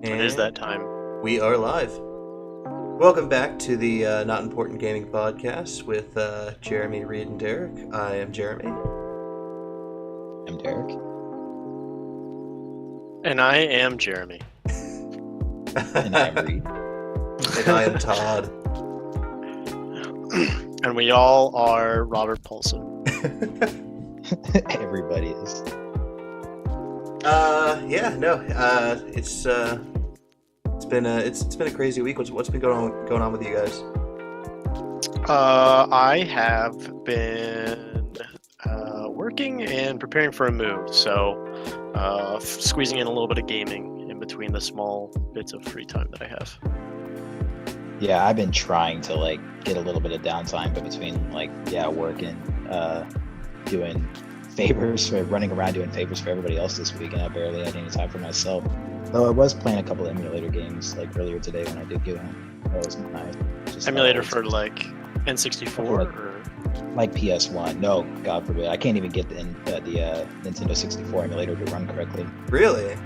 It is that time. We are live. Welcome back to the Not Important Gaming Podcast with Jeremy, Reid, and Derrick. I am Jeremy. I'm Derrick. And I am Jeremy. And I'm Reid. And I am Todd. And we all are Robert Paulson. Everybody is. It's been a crazy week. What's been going on with you guys? I have been working and preparing for a move, so squeezing in a little bit of gaming in between the small bits of free time that I have. Yeah, I've been trying to get a little bit of downtime, but between work and doing favors, running around doing favors for everybody else this week, and I barely had any time for myself. Though I was playing a couple of emulator games earlier today when I did get home. That was nice. Just emulator for N64 or PS1. No, God forbid. I can't even get the Nintendo 64 emulator to run correctly. Really?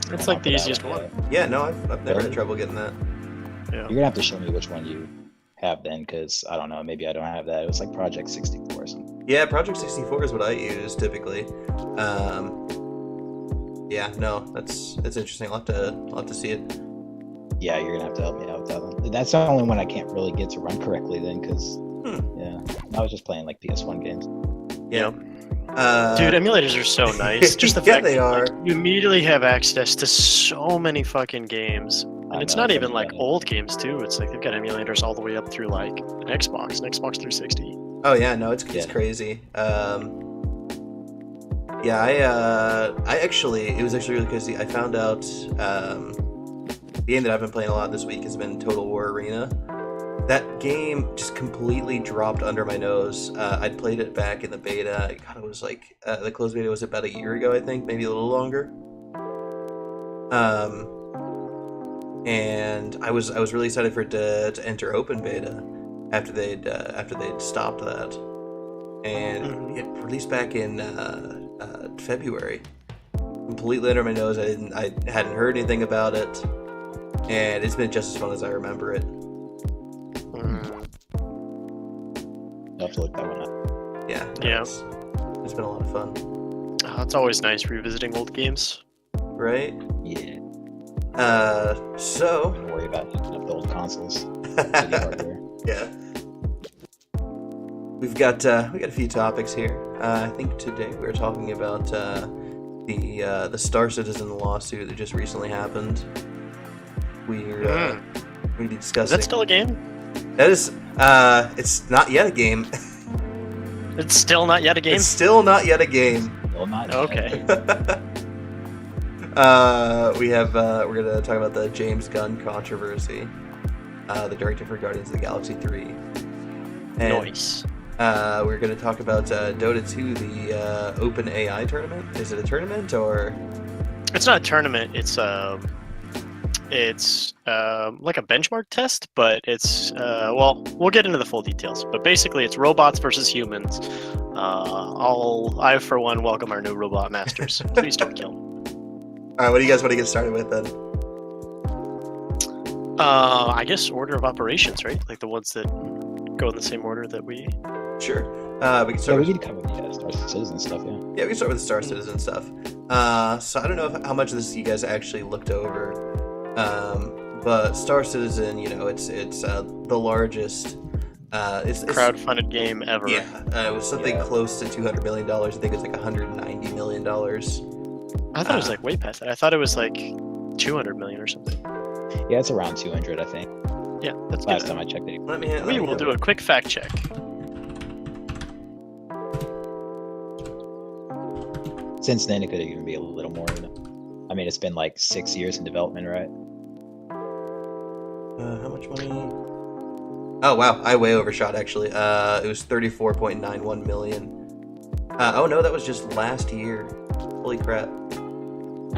It's the easiest one. Yeah, no, I've never had trouble getting that. Yeah. You're gonna have to show me which one you have then, because I don't know, maybe I don't have that. It was Project 64 or something. Yeah, Project 64 is what I use typically. Yeah, no, that's interesting. I'll have to see it. Yeah, you're gonna have to help me out with that one. That's the only one I can't really get to run correctly then, because I was just playing PS1 games. Yeah. Dude, emulators are so nice. Just the yeah, fact they that are. You immediately have access to so many fucking games. And it's not even old games too. It's they've got emulators all the way up through an Xbox 360. Oh yeah, no, it's crazy. I actually, it was actually really crazy. I found out the game that I've been playing a lot this week has been Total War Arena. That game just completely dropped under my nose. I'd played it back in the beta. God, it was the closed beta was about a year ago, I think, maybe a little longer. And I was really excited for it to enter open beta after they'd stopped that, and it released back in February. Completely under my nose. I hadn't heard anything about it, and it's been just as fun as I remember it. I'll have to look that one up. Yeah. It's been a lot of fun. It's always nice revisiting old games, right? Yeah. So Don't worry about hooking up the old consoles. yeah. We got a few topics here. I think today we're talking about the Star Citizen lawsuit that just recently happened. We're be discussing. Is that still a game? That is. It's not yet a game. It's still not yet a game. It's still not yet a game. Still not yet. Okay. We're gonna talk about the James Gunn controversy, the director for Guardians of the Galaxy 3. And, nice. We're gonna talk about Dota 2, the Open AI tournament. Is it a tournament or? It's not a tournament. It's like a benchmark test, but it's we'll get into the full details. But basically, it's robots versus humans. I for one welcome our new robot masters. Please don't kill them. All right, what do you guys want to get started with then? I guess order of operations, right? The ones that go in the same order that we. Sure. We can So start. we can cover the Star Citizen stuff, yeah. Yeah, we can start with the Star Citizen stuff. So I don't know how much of this you guys actually looked over, but Star Citizen, it's the largest. It's crowdfunded game ever. Yeah, it was something close to $200 million. I think it's $190 million. I thought it was way past that. I thought it was 200 million or something. Yeah, it's around 200, I think. Yeah, that's Last good. time I checked it. We will do a quick fact check. Since then, it could even be a little more. I mean, it's been 6 years in development, right? How much money? Oh wow, I way overshot actually. It was 34.91 million. Oh no, that was just last year. Holy crap.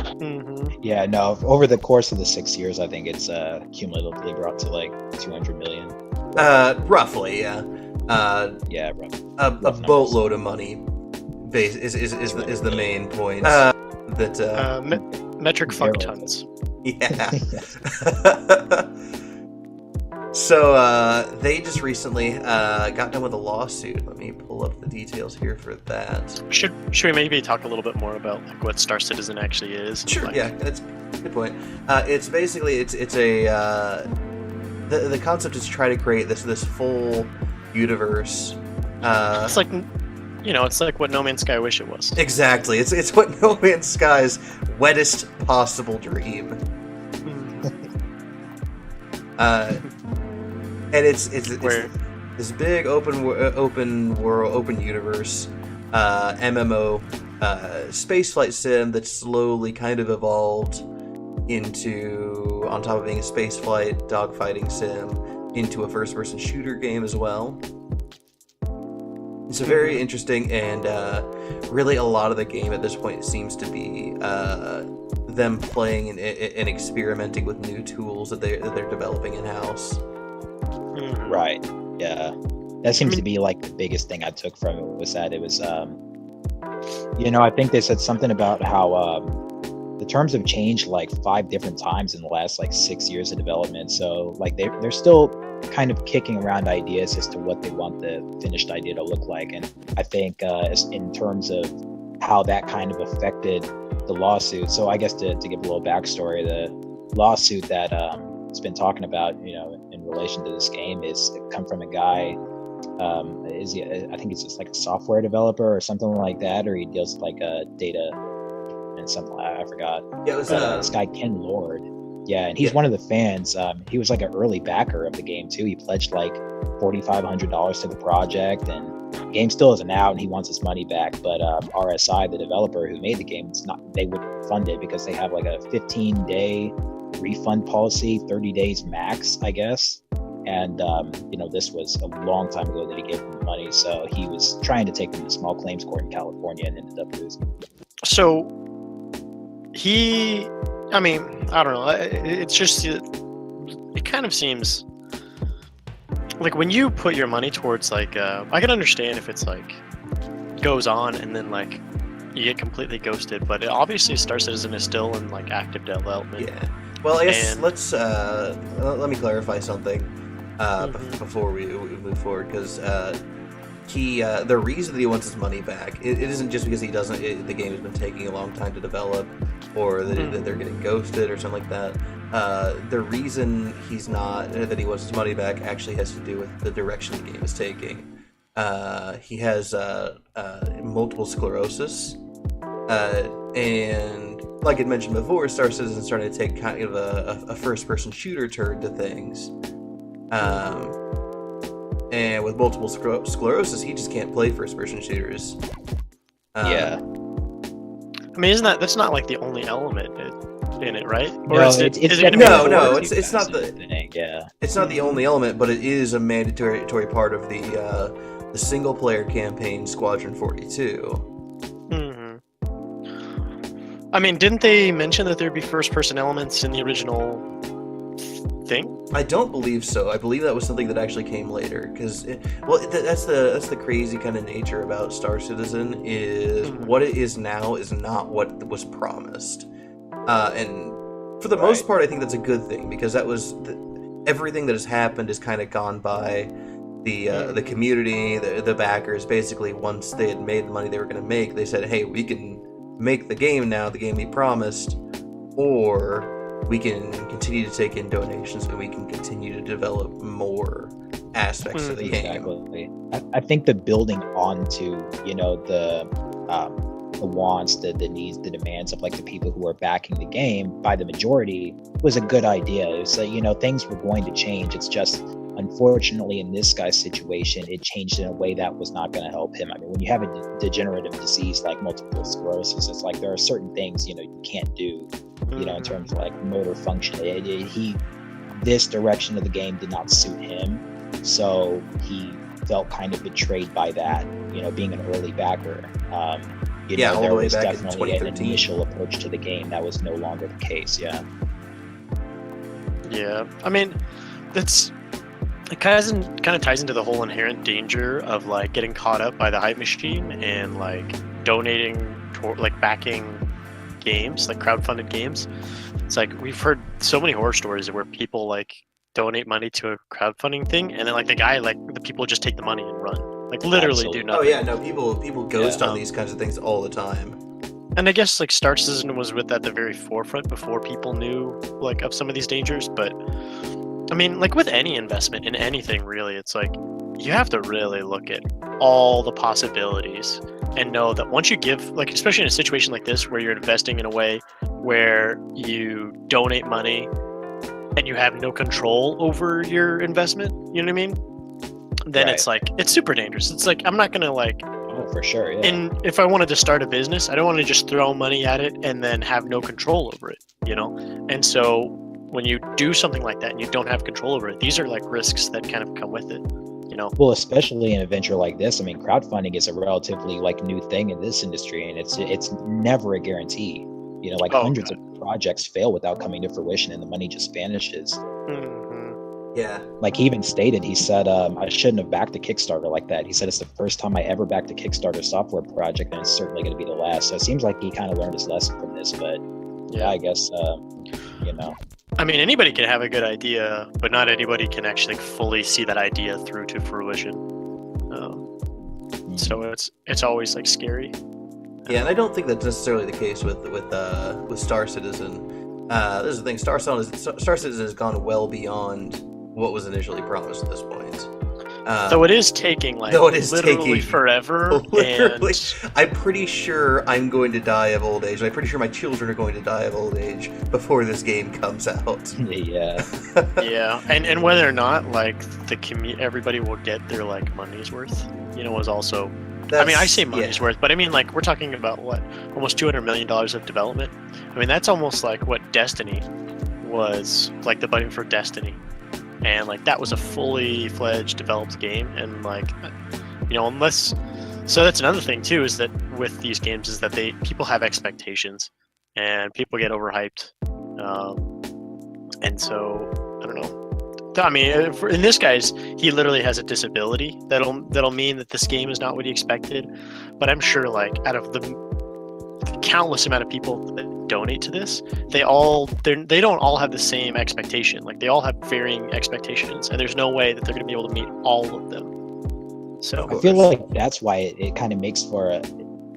Mm-hmm. Yeah, no. Over the course of the 6 years, I think it's cumulatively brought to 200 million. Roughly, yeah. Yeah, roughly. A boatload of money. Is the main point. Metric fuck tons. Yeah. So they just recently got done with a lawsuit. Let me pull up the details here for that. Should we maybe talk a little bit more about like what Star Citizen actually is? Sure. Like, Yeah, that's a good point. It's basically it's a the concept is to try to create this full universe. It's like, you know, it's like what No Man's Sky wish it was. Exactly. It's what No Man's Sky's wettest possible dream. And it's this big open world, open universe, MMO, spaceflight sim that slowly kind of evolved into, on top of being a spaceflight dogfighting sim, into a first-person shooter game as well. It's a very interesting, and really a lot of the game at this point seems to be them playing and experimenting with new tools that they're developing in-house. Right. Yeah. That seems to be like the biggest thing I took from it was that it was, you know, I think they said something about how the terms have changed like 5 different times in the last like 6 years of development. So like they're still kind of kicking around ideas as to what they want the finished idea to look like. And I think in terms of how that kind of affected the lawsuit. So I guess to give a little backstory, the lawsuit that it's been talking about, you know, in relation to this game is come from a guy. I think he's just like a software developer or something like that, or he deals with like data and something. I forgot. Yeah, it was this guy Ken Lord. Yeah, and he's one of the fans. He was like an early backer of the game too. He pledged like $4,500 to the project, and the game still isn't out, and he wants his money back. But RSI, the developer who made the game, they wouldn't fund it because they have like a 15-day refund policy, 30 days max, I guess. And you know, this was a long time ago that he gave them the money, so he was trying to take them to small claims court in California and ended up losing. So I mean, I don't know. It's just, it kind of seems like when you put your money towards like, I can understand if it's like goes on and then like you get completely ghosted, but obviously Star Citizen is still in like active development. Yeah. Well, I guess let's let me clarify something before we move forward, because the reason that he wants his money back, it isn't just because the game has been taking a long time to develop, or that they're getting ghosted or something like that. The reason that he wants his money back actually has to do with the direction the game is taking. He has multiple sclerosis, and like I mentioned before, Star Citizen is starting to take kind of a first-person shooter turn to things. And with multiple sclerosis, he just can't play first-person shooters. Yeah. I mean, that's not like the only element in it, right? Or No, is it it's gonna be no, more? it's not the thing. Yeah. It's not the only element, but it is a mandatory part of the single-player campaign, Squadron 42. I mean, didn't they mention that there'd be first-person elements in the original thing? I don't believe so. I believe that was something that actually came later, because that's the crazy kind of nature about Star Citizen is what it is now is not what was promised, and for the most part, I think that's a good thing, because that was everything that has happened is kind of gone by. The community, the backers, basically once they had made the money they were going to make, they said, "Hey, we can make the game now, the game we promised, or we can continue to take in donations and we can continue to develop more aspects of the game." Exactly. I think the building onto, you know, the wants, the needs, the demands of like the people who are backing the game by the majority was a good idea. It was like, you know, things were going to change. It's just, unfortunately, in this guy's situation, it changed in a way that was not going to help him. I mean, when you have a degenerative disease like multiple sclerosis, it's like there are certain things, you know, you can't do, you know, in terms of like motor function. This direction of the game did not suit him, so he felt kind of betrayed by that, you know, being an early backer. You know, there was definitely an initial approach to the game that was no longer the case. Yeah. I mean, it kind of ties into the whole inherent danger of like getting caught up by the hype machine and like donating toward like backing games, like crowdfunded games, It's like we've heard so many horror stories where people like donate money to a crowdfunding thing, and then like the people just take the money and run. Like literally Absolutely. do nothing. Oh yeah, no, people ghost Yeah. on these kinds of things all the time. And I guess like Star Citizen was at the very forefront before people knew like of some of these dangers. But I mean, like with any investment in anything, really, it's like you have to really look at all the possibilities and know that once you give, like especially in a situation like this where you're investing in a way where you donate money and you have no control over your investment, you know what I mean? Then Right. it's like it's super dangerous. It's like I'm not gonna like. Oh, for sure. Yeah. And if I wanted to start a business, I don't want to just throw money at it and then have no control over it, you know? And so when you do something like that and you don't have control over it, these are like risks that kind of come with it, you know? Well, especially in a venture like this, I mean, crowdfunding is a relatively like new thing in this industry, and it's never a guarantee. You know, like Oh, hundreds of projects fail without coming to fruition, and the money just vanishes. Mhm. Yeah. Like he even stated, he said, I shouldn't have backed a Kickstarter like that. He said it's the first time I ever backed a Kickstarter software project, and it's certainly going to be the last. So it seems like he kind of learned his lesson from this. But yeah, I guess you know. I mean, anybody can have a good idea, but not anybody can actually fully see that idea through to fruition. So it's always like scary. Yeah, and I don't think that's necessarily the case with Star Citizen. This is the thing: Star Citizen has gone well beyond what was initially promised at this point. Though it is taking like literally forever. Literally, And I'm pretty sure I'm going to die of old age. I'm pretty sure my children are going to die of old age before this game comes out. Yeah. yeah, and whether or not like everybody will get their like money's worth, you know, was also. I mean, I say money's worth, but I mean like we're talking about what almost $200 million of development. I mean that's almost like what Destiny was, like the budget for Destiny, and like that was a fully fledged developed game, and like you know so that's another thing too, is that with these games is that people have expectations and people get overhyped, and so I don't know. I mean, in this guy's, he literally has a disability that'll mean that this game is not what he expected. But I'm sure, like, out of the countless amount of people that donate to this, they don't all have the same expectation. Like, they all have varying expectations, and there's no way that they're going to be able to meet all of them. So I feel like that's why it kind of makes for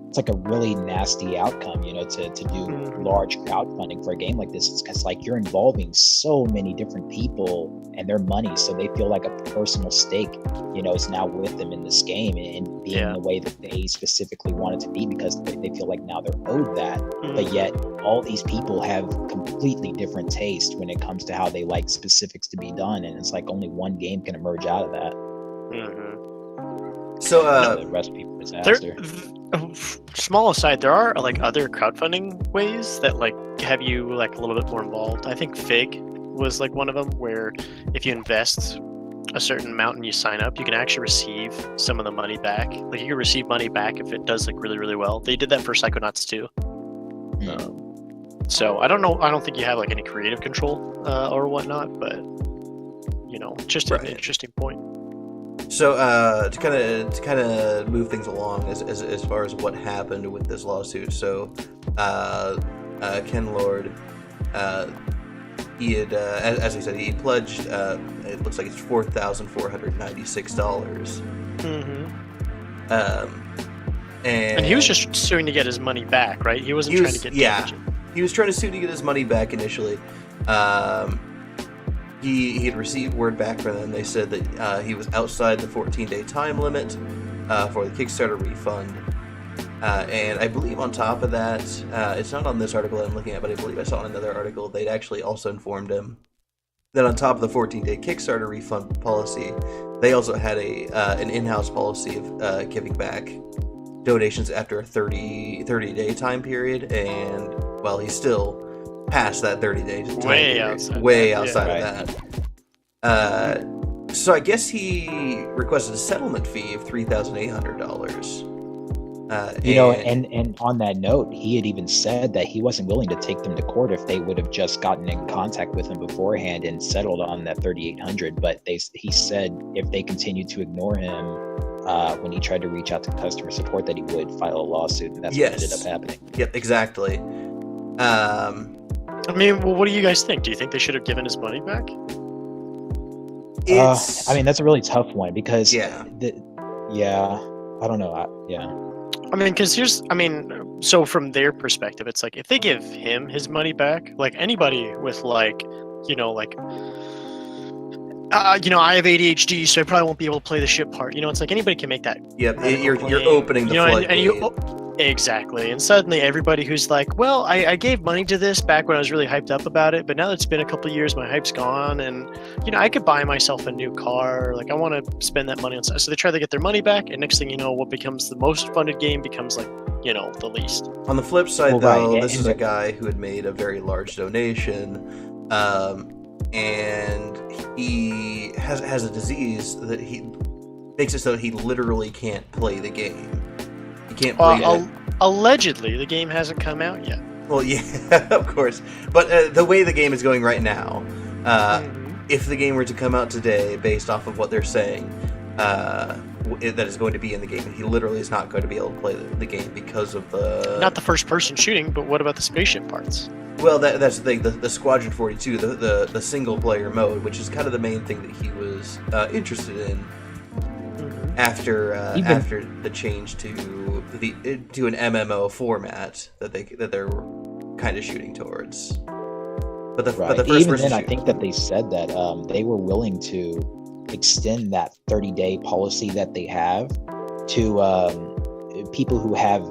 it's like a really nasty outcome, you know, to do large crowdfunding for a game like this. It's because like you're involving so many different people and their money, so they feel like a personal stake, you know, is now with them in this game and being the way that they specifically want it to be, because they feel like now they're owed that. But yet all these people have completely different taste when it comes to how they like specifics to be done, and it's like only one game can emerge out of that. So the recipe for disaster. Small aside, there are like other crowdfunding ways that like have you like a little bit more involved. I think Fig was like one of them, where if you invest a certain amount and you sign up, you can actually receive some of the money back. Like you can receive money back if it does like really, really well. They did that for Psychonauts too. So I don't know. I don't think you have like any creative control or whatnot, but you know, just an interesting point. So to kind of move things along as far as what happened with this lawsuit. So Ken Lord, he had as I said, he pledged it looks like it's $4,496. And he was just suing to get his money back, right? He wasn't trying to get damages. He was trying to sue to get his money back initially. He had received word back from them. They said that he was outside the 14-day time limit for the Kickstarter refund. And I believe on top of that, it's not on this article I'm looking at, but I believe I saw in another article, they'd actually also informed him that on top of the 14-day Kickstarter refund policy, they also had an in-house policy of giving back donations after a 30-day time period. And, well, he's still past that 30-day time period. Way outside of that. So I guess he requested a settlement fee of $3,800. You know, and on that note, he had even said that he wasn't willing to take them to court if they would have just gotten in contact with him beforehand and settled on that $3,800. But he said if they continued to ignore him when he tried to reach out to customer support, that he would file a lawsuit, and that's what ended up happening. Yep, exactly. I mean, well, what do you guys think? Do you think they should have given his money back? I mean, that's a really tough one because Yeah. I don't know. I mean, because so from their perspective, it's like if they give him his money back, like anybody with I have ADHD, so I probably won't be able to play the ship part. It's like anybody can make that. Yep, you're opening the floodgate. Exactly. And suddenly everybody who's like, well, I gave money to this back when I was really hyped up about it, but now that it's been a couple of years, my hype's gone, and I could buy myself a new car. Like I want to spend that money on stuff. So they try to get their money back, and next thing you know, what becomes the most funded game becomes the least. On the flip side, this is a guy who had made a very large donation, and he has a disease that he makes it so he literally can't play the game. He can't play it. Allegedly, the game hasn't come out yet. Well, yeah, of course. But the way the game is going right now, if the game were to come out today, based off of what they're saying, that is going to be in the game, he literally is not going to be able to play the game because of the... Not the first-person shooting, but what about the spaceship parts? Well, that's the thing. The Squadron 42, the single-player mode, which is kind of the main thing that he was interested in after the change to an MMO format that they're kind of shooting towards. But the first even person then, I think that they said that they were willing to extend that 30-day policy that they have to people who have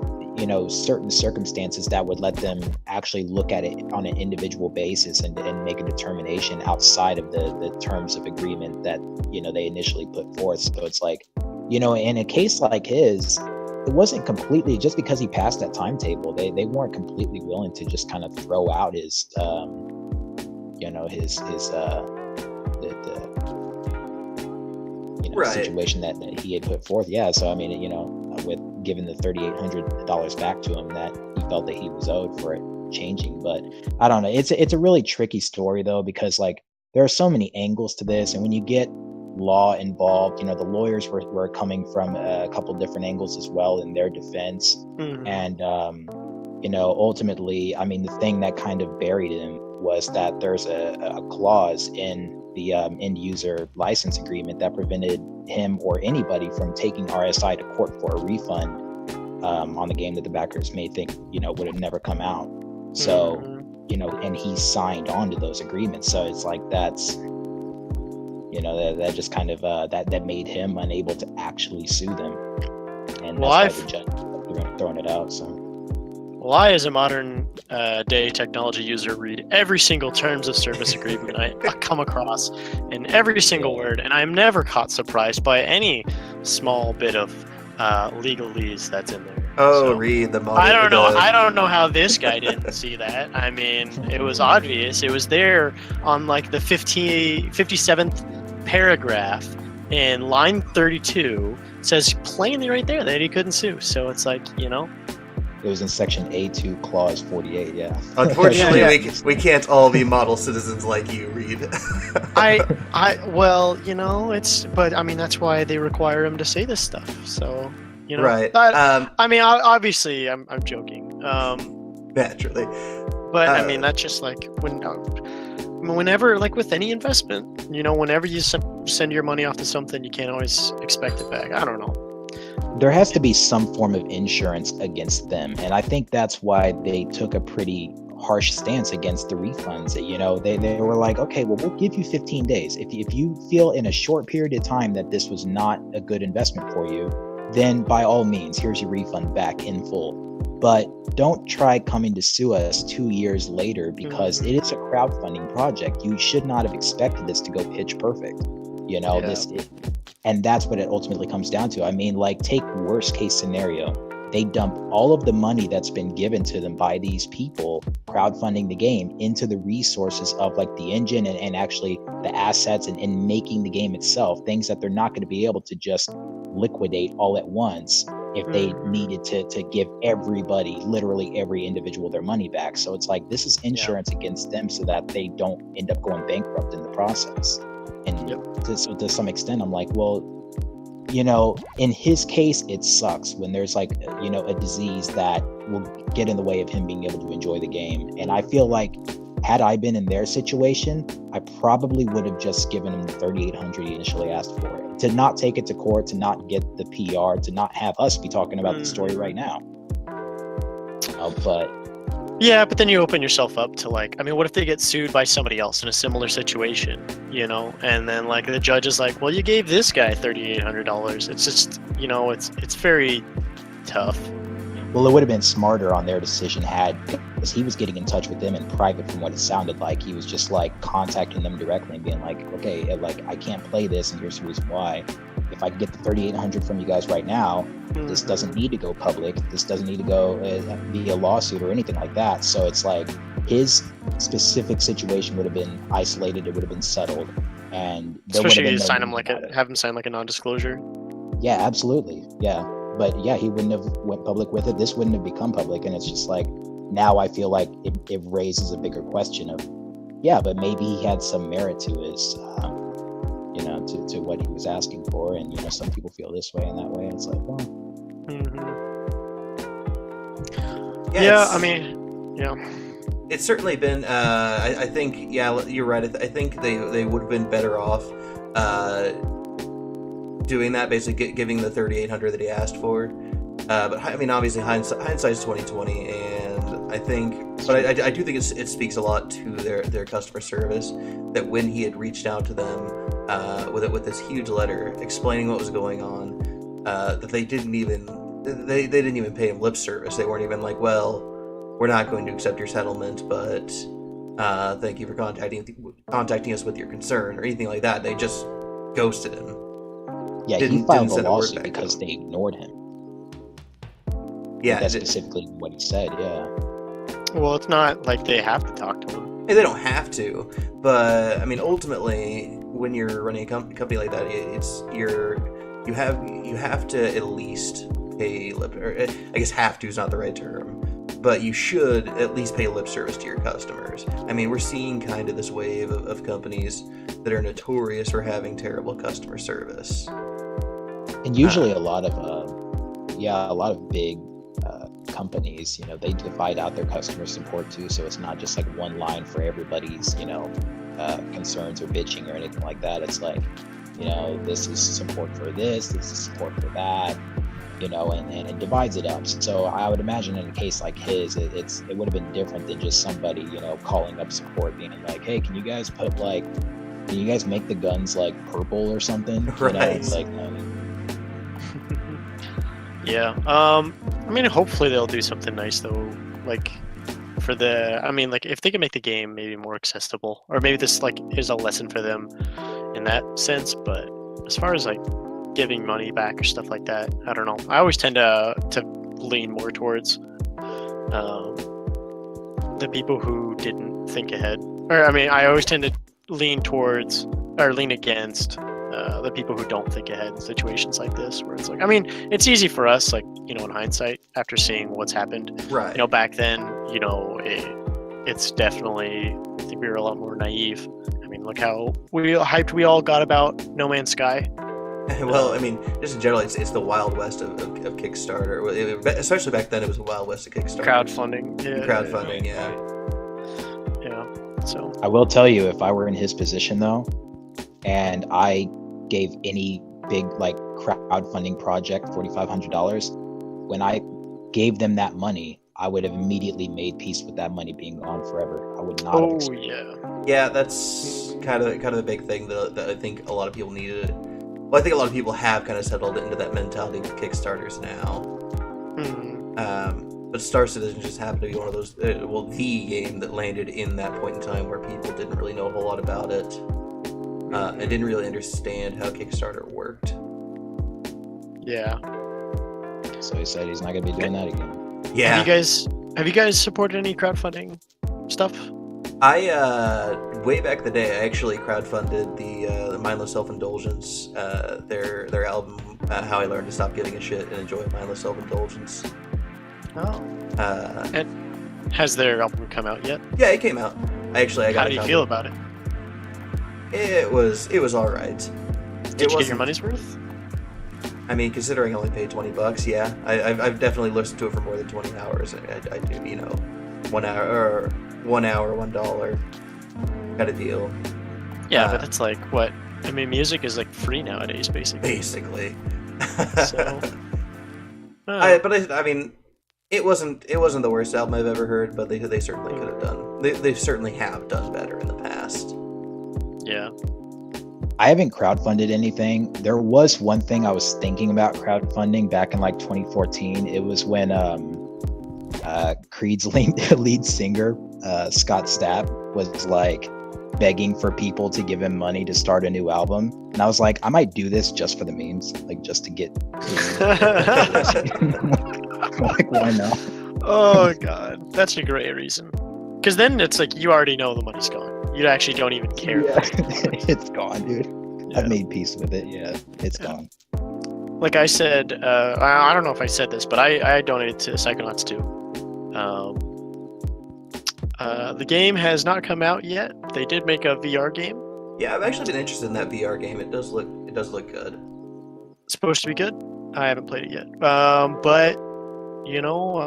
certain circumstances that would let them actually look at it on an individual basis and make a determination outside of the terms of agreement that they initially put forth. So it's like, in a case like his, it wasn't completely just because he passed that timetable. They weren't completely willing to just kind of throw out his situation that he had put forth. Yeah, so I mean, with giving the $3,800 back to him that he felt that he was owed for it changing. But I don't know. It's a really tricky story though, because there are so many angles to this, and when you get law involved, the lawyers were coming from a couple different angles as well in their defense. And ultimately, I mean, the thing that kind of buried him was that there's a clause in the end user license agreement that prevented him or anybody from taking RSI to court for a refund on the game that the backers may think would have never come out. So and he signed on to those agreements, so it's like that's that just kind of that made him unable to actually sue them, and that's why the judge throwing it out. So I, as a modern day technology user, read every single terms of service agreement I come across, and every single word, and I'm never caught surprised by any small bit of legalese that's in there. Oh, Reid, the model. I don't know how this guy didn't see that. I mean, it was obvious. It was there on the 57th paragraph in line 32. It says plainly right there that he couldn't sue. So it's like, It was in section A2, clause 48. Yeah. Unfortunately, we can't all be model citizens like you, Reid. but I mean, that's why they require him to say this stuff. So, right. But, I mean, obviously, I'm joking. Naturally. But I mean, that's just whenever, with any investment, whenever you send your money off to something, you can't always expect it back. I don't know. There has to be some form of insurance against them, and I think that's why they took a pretty harsh stance against the refunds. They were like, okay, well, we'll give you 15 days. If you feel in a short period of time that this was not a good investment for you, then by all means, here's your refund back in full. But don't try coming to sue us 2 years later, because it is a crowdfunding project. You should not have expected this to go pitch perfect. And that's what it ultimately comes down to. I mean, take worst case scenario. They dump all of the money that's been given to them by these people crowdfunding the game into the resources of the engine and actually the assets and making the game itself, things that they're not going to be able to just liquidate all at once if they needed to give everybody, literally every individual, their money back. So it's like, this is insurance against them so that they don't end up going bankrupt in the process. And to some extent, I'm like, well, in his case, it sucks when there's a disease that will get in the way of him being able to enjoy the game. And I feel like had I been in their situation, I probably would have just given him the 3,800 he initially asked for. To not take it to court, to not get the PR, to not have us be talking about the story right now. But yeah, but then you open yourself up to like, I mean, what if they get sued by somebody else in a similar situation, you know? And then like the judge is like, well, you gave this guy $3,800. It's just, you know, it's very tough. Well, it would have been smarter on their decision because he was getting in touch with them in private. From what it sounded like, he was just like contacting them directly and being like, okay, like I can't play this, and here's the reason why. If I can get the 3,800 from you guys right now, this doesn't need to go public. This doesn't need to go via lawsuit or anything like that. So it's like his specific situation would have been isolated. It would have been settled, and especially you sign him have him sign like a non-disclosure. Yeah, absolutely. Yeah. But yeah, he wouldn't have went public with it. This wouldn't have become public. And it's just like, now I feel like it raises a bigger question of, yeah, but maybe he had some merit to his, you know, to what he was asking for. And, you know, some people feel this way and that way. And it's like, well. Yeah, I mean, yeah. It's certainly been, I think, yeah, you're right. I think they would have been better off doing that, basically giving the 3,800 that he asked for. But I mean, obviously hindsight's 2020, and I think, but I do think it speaks a lot to their customer service that when he had reached out to them with this huge letter explaining what was going on, that they didn't even pay him lip service. They weren't even like, well, we're not going to accept your settlement, but thank you for contacting us with your concern or anything like that. They just ghosted him. Yeah, he filed a lawsuit because they ignored him. Yeah, that's specifically what he said. Yeah. Well, it's not like they have to talk to him. Hey, they don't have to, but I mean, ultimately, when you're running a company like that, you have to at least pay lip. Or I guess "have to" is not the right term, but you should at least pay lip service to your customers. I mean, we're seeing kind of this wave of companies that are notorious for having terrible customer service. And usually a lot of big companies, you know, they divide out their customer support too, so it's not just like one line for everybody's, you know, concerns or bitching or anything like that. It's like, you know, this is support for this is support for that, you know, and it divides it up. So I would imagine in a case like his, it would have been different than just somebody, you know, calling up support being like, hey, can you guys make the guns like purple or something? Right. You know, like, yeah. I mean, hopefully they'll do something nice though. Like if they can make the game maybe more accessible, or maybe this like is a lesson for them in that sense. But as far as like giving money back or stuff like that, I don't know. I always tend to lean more towards the people who didn't think ahead. Or I mean, I always tend to lean against the people who don't think ahead in situations like this, where it's like, I mean, it's easy for us, like, you know, in hindsight, after seeing what's happened, right? You know, back then, you know, it's definitely, I think we were a lot more naive. I mean, look how hyped we all got about No Man's Sky. Well, I mean, just in general, it's the Wild West of Kickstarter. Especially back then, it was the Wild West of Kickstarter. Crowdfunding, yeah. Yeah. So I will tell you, if I were in his position though, and I gave any big like crowdfunding project $4,500, when I gave them that money, I would have immediately made peace with that money being gone forever. I would not have expected. Yeah, that's kind of the big thing that I think a lot of people needed. Well, I think a lot of people have kind of settled into that mentality with Kickstarters now. But Star Citizen just happened to be one of those, the game that landed in that point in time where people didn't really know a whole lot about it. And didn't really understand how Kickstarter worked. Yeah. So he said he's not going to be doing that again. Yeah. Have you guys supported any crowdfunding stuff? Way back the day, I actually crowdfunded the Mindless Self-Indulgence, their album, How I Learned to Stop Giving a Shit and Enjoy Mindless Self-Indulgence. Oh. And has their album come out yet? Yeah, it came out. I got. How do you feel about it? It was all right. Did you get your money's worth? I mean, considering I only paid $20, yeah, I've definitely listened to it for more than 20 hours. I do, you know, 1 hour or 1 hour, $1 kind of deal. Yeah, but it's like what? I mean, music is like free nowadays, basically. Basically. So, I mean, it wasn't the worst album I've ever heard, but they certainly could have done. They certainly have done better in the past. Yeah. I haven't crowdfunded anything. There was one thing I was thinking about crowdfunding back in like 2014. It was when Creed's lead singer, Scott Stapp, was like begging for people to give him money to start a new album. And I was like, I might do this just for the memes, like just to get like, why not? Oh god, that's a great reason. Because then it's like you already know the money's gone. You actually don't even care. Yeah. It's gone, dude. Yeah. I've made peace with it. Yeah, it's gone. Like I said, I don't know if I said this, but I donated to Psychonauts 2. The game has not come out yet. They did make a VR game. Yeah, I've actually been interested in that VR game. It does look good. It's supposed to be good. I haven't played it yet. But you know,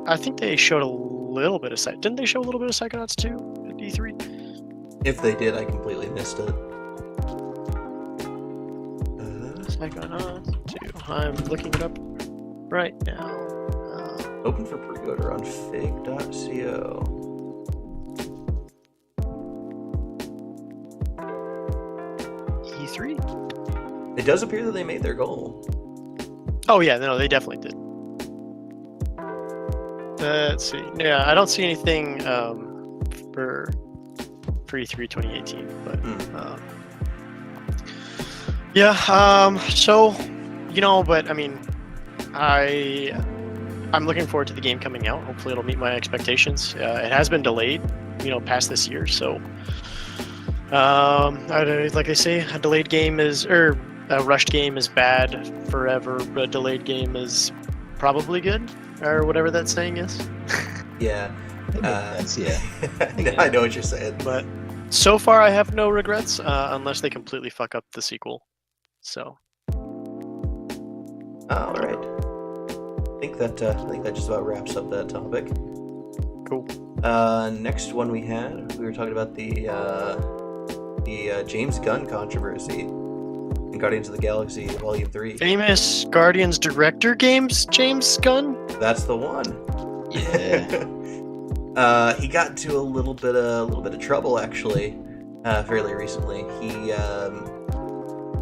I think they showed a little bit of didn't they show a little bit of Psychonauts 2 at E3? If they did, I completely missed it. Psychonauts 2. I'm looking it up right now. Open for pre-order on fig.co. E3? It does appear that they made their goal. Oh yeah, no, they definitely did. Let's see. Yeah, I don't see anything for E3 2018, but yeah. So, you know, but I mean, I'm looking forward to the game coming out. Hopefully, it'll meet my expectations. It has been delayed, you know, past this year. So, like they say, a delayed game a rushed game is bad forever, but a delayed game is probably good, or whatever that saying is. Yeah. Yeah. I know what you're saying. But so far, I have no regrets, unless they completely fuck up the sequel. So. All right. I think that just about wraps up that topic. Cool. Next one we were talking about the James Gunn controversy in Guardians of the Galaxy Volume 3. Famous Guardians director games, James Gunn? That's the one. Yeah. He got into a little bit of trouble actually, fairly recently.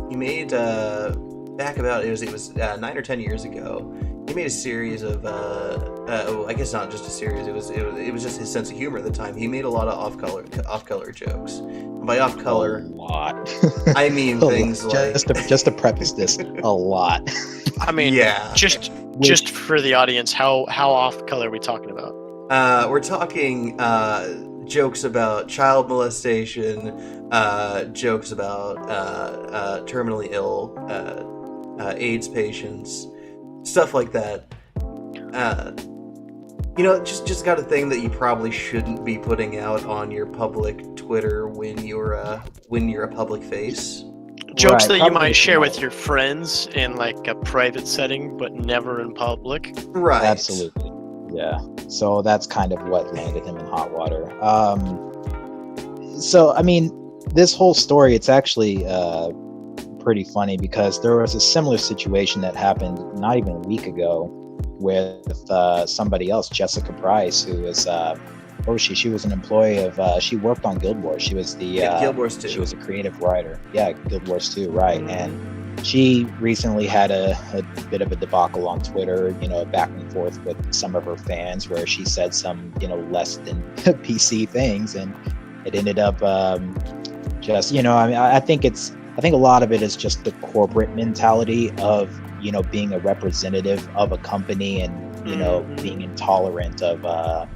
He made back about it was 9 or 10 years ago. He made a series of I guess not just a series. It was just his sense of humor at the time. He made a lot of off color jokes. And by off color, a lot. I mean things like just to preface this, a lot. I mean, yeah. Just for the audience, how off color are we talking about? We're talking jokes about child molestation, jokes about terminally ill AIDS patients, stuff like that. You know, just got a thing that you probably shouldn't be putting out on your public Twitter when you're a public face. Jokes Right, that you might probably share not. with your friends in like a private setting, but never in public. Right. Absolutely. Yeah. So that's kind of what landed him in hot water. So, I mean, this whole story, it's actually pretty funny because there was a similar situation that happened not even a week ago with somebody else, Jessica Price, who was, what was she? She was an employee of, she worked on Guild Wars. She was Guild Wars 2. She was a creative writer. Yeah, Guild Wars 2, right. And she recently had a bit of a debacle on Twitter, you know, back and forth with some of her fans where she said some, you know, less than PC things. And it ended up just, you know, I mean, I think a lot of it is just the corporate mentality of, you know, being a representative of a company and, you know, being intolerant of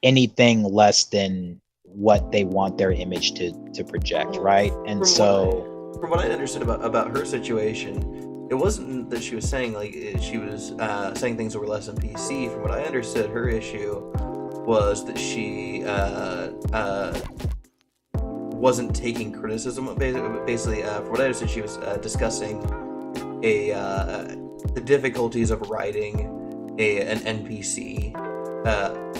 anything less than what they want their image to project, right? And from what I understood about her situation, it wasn't that she was saying she was saying things that were less than PC. From what I understood, her issue was that she wasn't taking criticism. Basically, from what I understood, she was discussing the difficulties of writing an NPC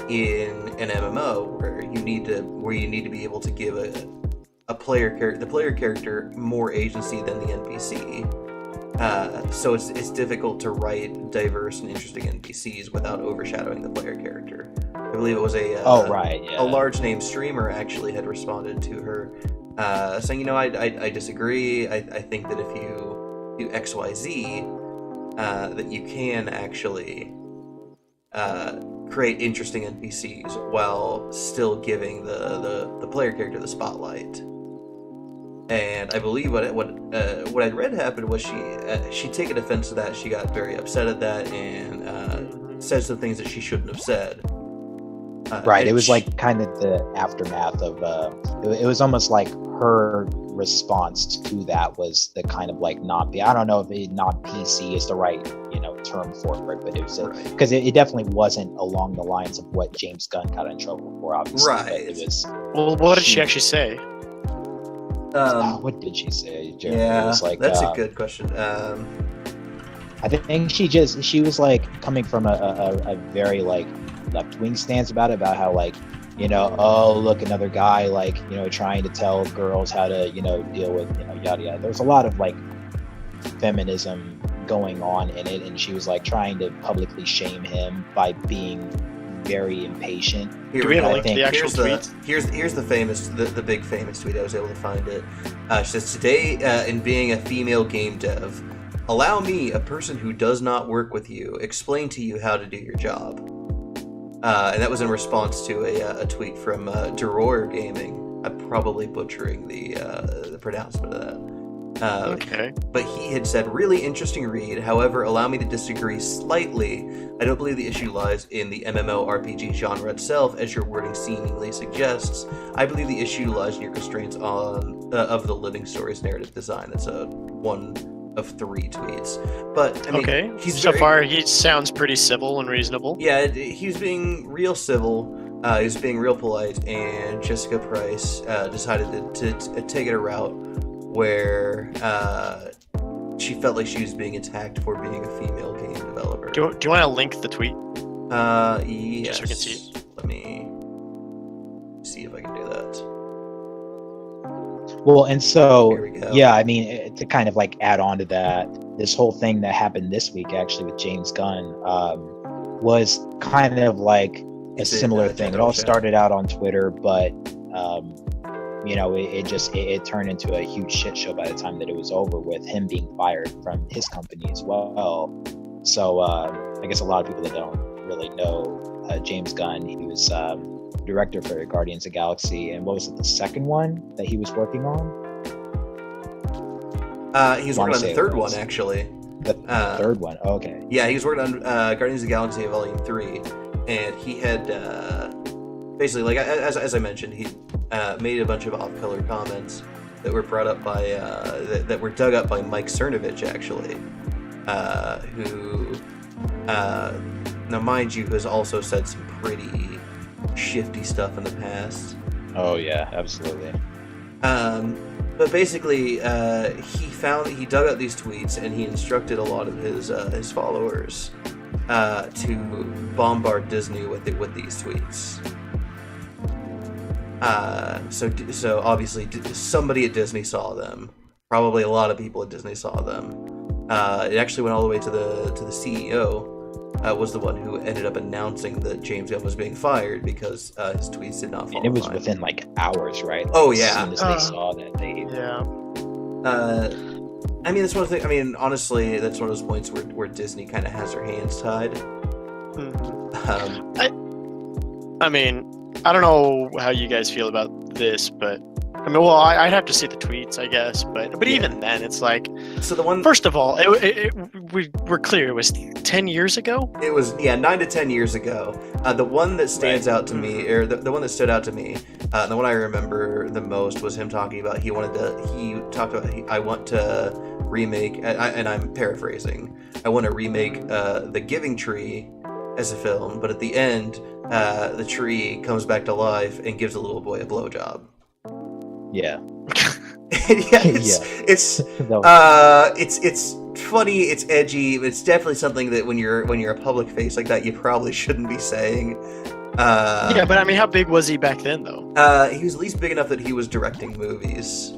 in an MMO where you need to be able to give the player character more agency than the NPC. So it's difficult to write diverse and interesting NPCs without overshadowing the player character. I believe it was a large name streamer actually had responded to her saying, I disagree. I think that if you do XYZ, that you can actually create interesting NPCs while still giving the player character the spotlight. And I believe what I'd read happened was she'd taken offense to that. She got very upset at that and said some things that she shouldn't have said. Right. It was like kind of the aftermath of. It was almost like her response to that was the kind of like not. I don't know if not PC is the right term for it, but it was because it definitely wasn't along the lines of what James Gunn got in trouble for. Obviously, right. It was. Well, what did she actually say? What did she say, Jeremy? Yeah, it was like, that's a good question. I think she was like coming from a very like left-wing stance about how like oh look, another guy like trying to tell girls how to deal with yada yada. There's a lot of like feminism going on in it, and she was like trying to publicly shame him by being very impatient. Do we have a link to the actual tweet? Here's the big famous tweet. I was able to find it. She says, today in being a female game dev, allow me, a person who does not work with you, explain to you how to do your job. And that was in response to a tweet from Derrick Gaming. I'm probably butchering the pronouncement of that. Okay. But he had said, really interesting read. However, allow me to disagree slightly. I don't believe the issue lies in the MMORPG genre itself, as your wording seemingly suggests. I believe the issue lies in your constraints of the living story's narrative design. That's one of 3 tweets. But I mean, far he sounds pretty civil and reasonable. Yeah, he's being real civil. He's being real polite, and Jessica Price decided to take it a route where she felt like she was being attacked for being a female game developer. Do you want to link the tweet? Yes. Just so we can see it. Let me see if I can do that. Well, and so, Here we go. yeah, I mean, to kind of like add on to that, this whole thing that happened this week actually with James Gunn was kind of like a similar thing. It all started out on Twitter, but it turned into a huge shit show by the time that it was over, with him being fired from his company as well. So I guess a lot of people that don't really know James Gunn, he was director for Guardians of the Galaxy, and what was it, the second one that he was working on? He was working on the third one, actually. The third one, okay. Yeah, he was working on Guardians of the Galaxy Volume 3, and he had basically, like as I mentioned, he made a bunch of off-color comments that were brought up by that were dug up by Mike Cernovich, actually, who now mind you has also said some pretty shifty stuff in the past. Oh yeah, absolutely. But basically, he dug out these tweets, and he instructed a lot of his followers to bombard Disney with these tweets. So obviously somebody at Disney saw them. Probably a lot of people at Disney saw them. It actually went all the way to the CEO. Was the one who ended up announcing that James Gunn was being fired because his tweets did not follow. And it was line. Within like hours, right? Like, oh yeah. As soon as they saw that, they. Yeah. I mean, that's one of the. I mean, honestly, that's one of those points where Disney kind of has their hands tied. I mean, I don't know how you guys feel about this, but I mean, well, I'd have to see the tweets, I guess, but yeah. Even then, it's like, so the one. First of all, we're clear. It was 10 years ago. It was 9 to 10 years ago. The one that stands out to me, or the one that stood out to me, the one I remember the most was him talking about I want to remake, and I'm paraphrasing. I want to remake The Giving Tree as a film, but at the end, the tree comes back to life and gives a little boy a blowjob. Yeah. It's funny, it's edgy, but it's definitely something that when you're a public face like that, you probably shouldn't be saying. Yeah, but I mean, how big was he back then, though? He was at least big enough that he was directing movies.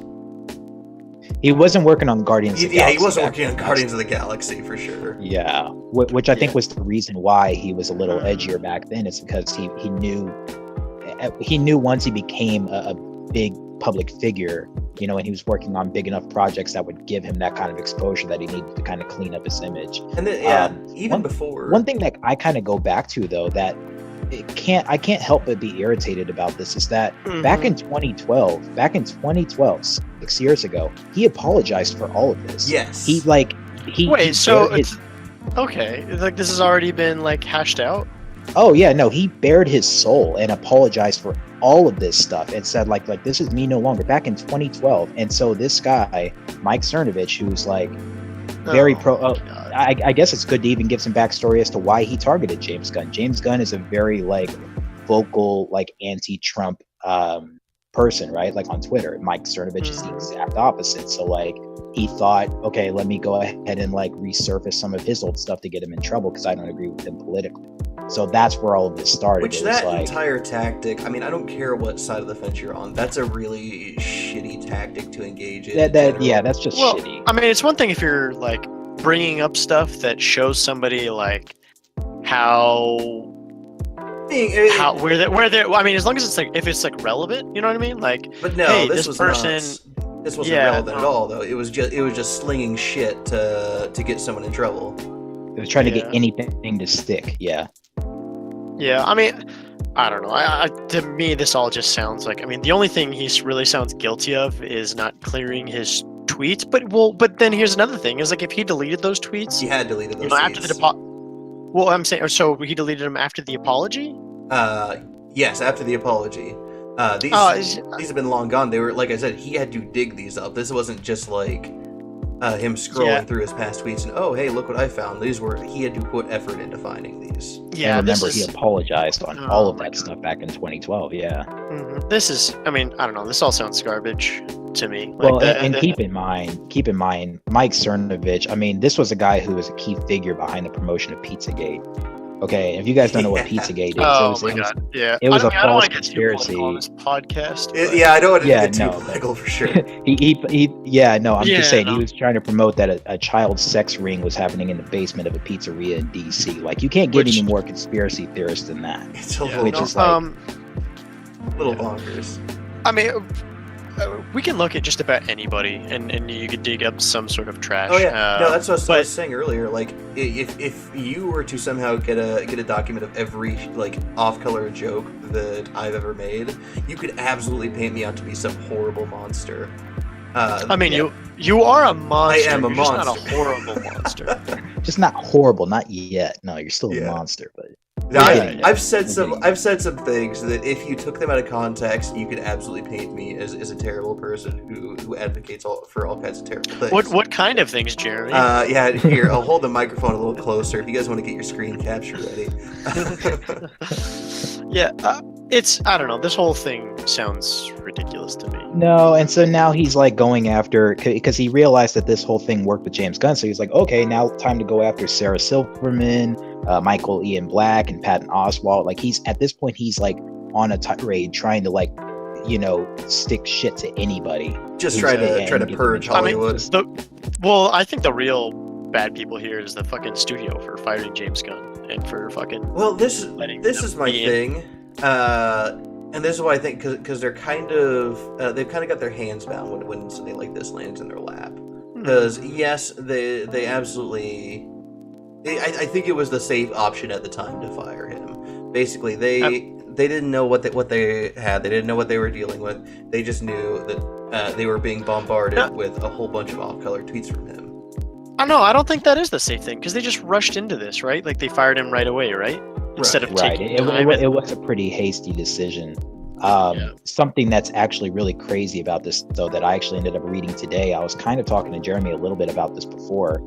He wasn't working on Guardians of the Galaxy. Yeah, he wasn't working on Guardians of the Galaxy for sure. Yeah, which I think was the reason why he was a little edgier back then. It's because he knew once he became a big public figure, and he was working on big enough projects that would give him that kind of exposure that he needed to kind of clean up his image. And then, even before. One thing that I kind of go back to, though, that I can't help but be irritated about this is that back in 2012, 6 years ago, he apologized for all of this. Yes. Okay, like this has already been like hashed out. Oh yeah, no, he bared his soul and apologized for all of this stuff and said like this is me no longer, back in 2012. And so this guy, Mike Cernovich, who's like very I guess it's good to even give some backstory as to why he targeted James Gunn. James Gunn is a very like vocal, like anti-Trump person, right? Like on Twitter. Mike Cernovich is the exact opposite. So like he thought, okay, let me go ahead and like resurface some of his old stuff to get him in trouble because I don't agree with him politically. So that's where all of this started. Which that entire tactic, I mean, I don't care what side of the fence you're on. That's a really shitty tactic to engage in. That's just shitty. I mean, it's one thing if you're like bringing up stuff that shows somebody like where they're. I mean, as long as it's like if it's like relevant, you know what I mean? Like, but no, hey, this wasn't relevant at all, though. It was just slinging shit to get someone in trouble. It was trying to get anything to stick. Yeah. Yeah, I mean, I don't know. To me, this all just sounds like. I mean, the only thing he really sounds guilty of is not clearing his tweets. But then here's another thing: is like if he deleted those tweets, he had deleted those tweets after the Well, I'm saying, so he deleted them after the apology. Yes, after the apology. These have been long gone. They were, like I said, he had to dig these up. This wasn't just like him scrolling through his past tweets and, oh, hey, look what I found. He had to put effort into finding these. Yeah, and remember, he apologized on all of that stuff back in 2012. Yeah. Mm-hmm. This is, I mean, I don't know. This all sounds garbage to me. Well, keep in mind, Mike Cernovich. I mean, this was a guy who was a key figure behind the promotion of Pizzagate. Okay, if you guys don't know what Pizzagate is, it was a false conspiracy. On this podcast, I don't want to get too political for sure. I'm just saying he was trying to promote that a child sex ring was happening in the basement of a pizzeria in DC. Like, you can't get any more conspiracy theorist than that. It's a little bonkers. I mean, we can look at just about anybody, and you could dig up some sort of trash. Oh yeah, no, that's what I was saying earlier. Like, if you were to somehow get a document of every like off-color joke that I've ever made, you could absolutely paint me out to be some horrible monster. I mean, you are a monster. I am a monster. Just not a horrible monster. Just not horrible, not yet. No, you're still a monster, but. No, I've said some things that if you took them out of context, you could absolutely paint me as a terrible person who advocates for all kinds of terrible things. What kind of things, Jeremy? Here, I'll hold the microphone a little closer if you guys want to get your screen capture ready. I don't know. This whole thing sounds ridiculous to me. No, and so now he's like going after, because he realized that this whole thing worked with James Gunn, so he's like, okay, now time to go after Sarah Silverman, Michael Ian Black, and Patton Oswalt. Like, he's at this point, he's like on a tirade trying to like, stick shit to anybody. Just try to purge Hollywood. I think the real bad people here is the fucking studio for firing James Gunn and for fucking. Well, this is my thing. And this is why I think, because they're kind of they've kind of got their hands bound when something like this lands in their lap. Because yes, they absolutely. I think it was the safe option at the time to fire him. Basically, they didn't know what they had. They didn't know what they were dealing with. They just knew that they were being bombarded with a whole bunch of off-color tweets from him. I don't think that is the safe thing, because they just rushed into this, right? Like, they fired him right away, right? Instead of taking time. It was a pretty hasty decision. Something that's actually really crazy about this, though, that I actually ended up reading today. I was kind of talking to Jeremy a little bit about this before.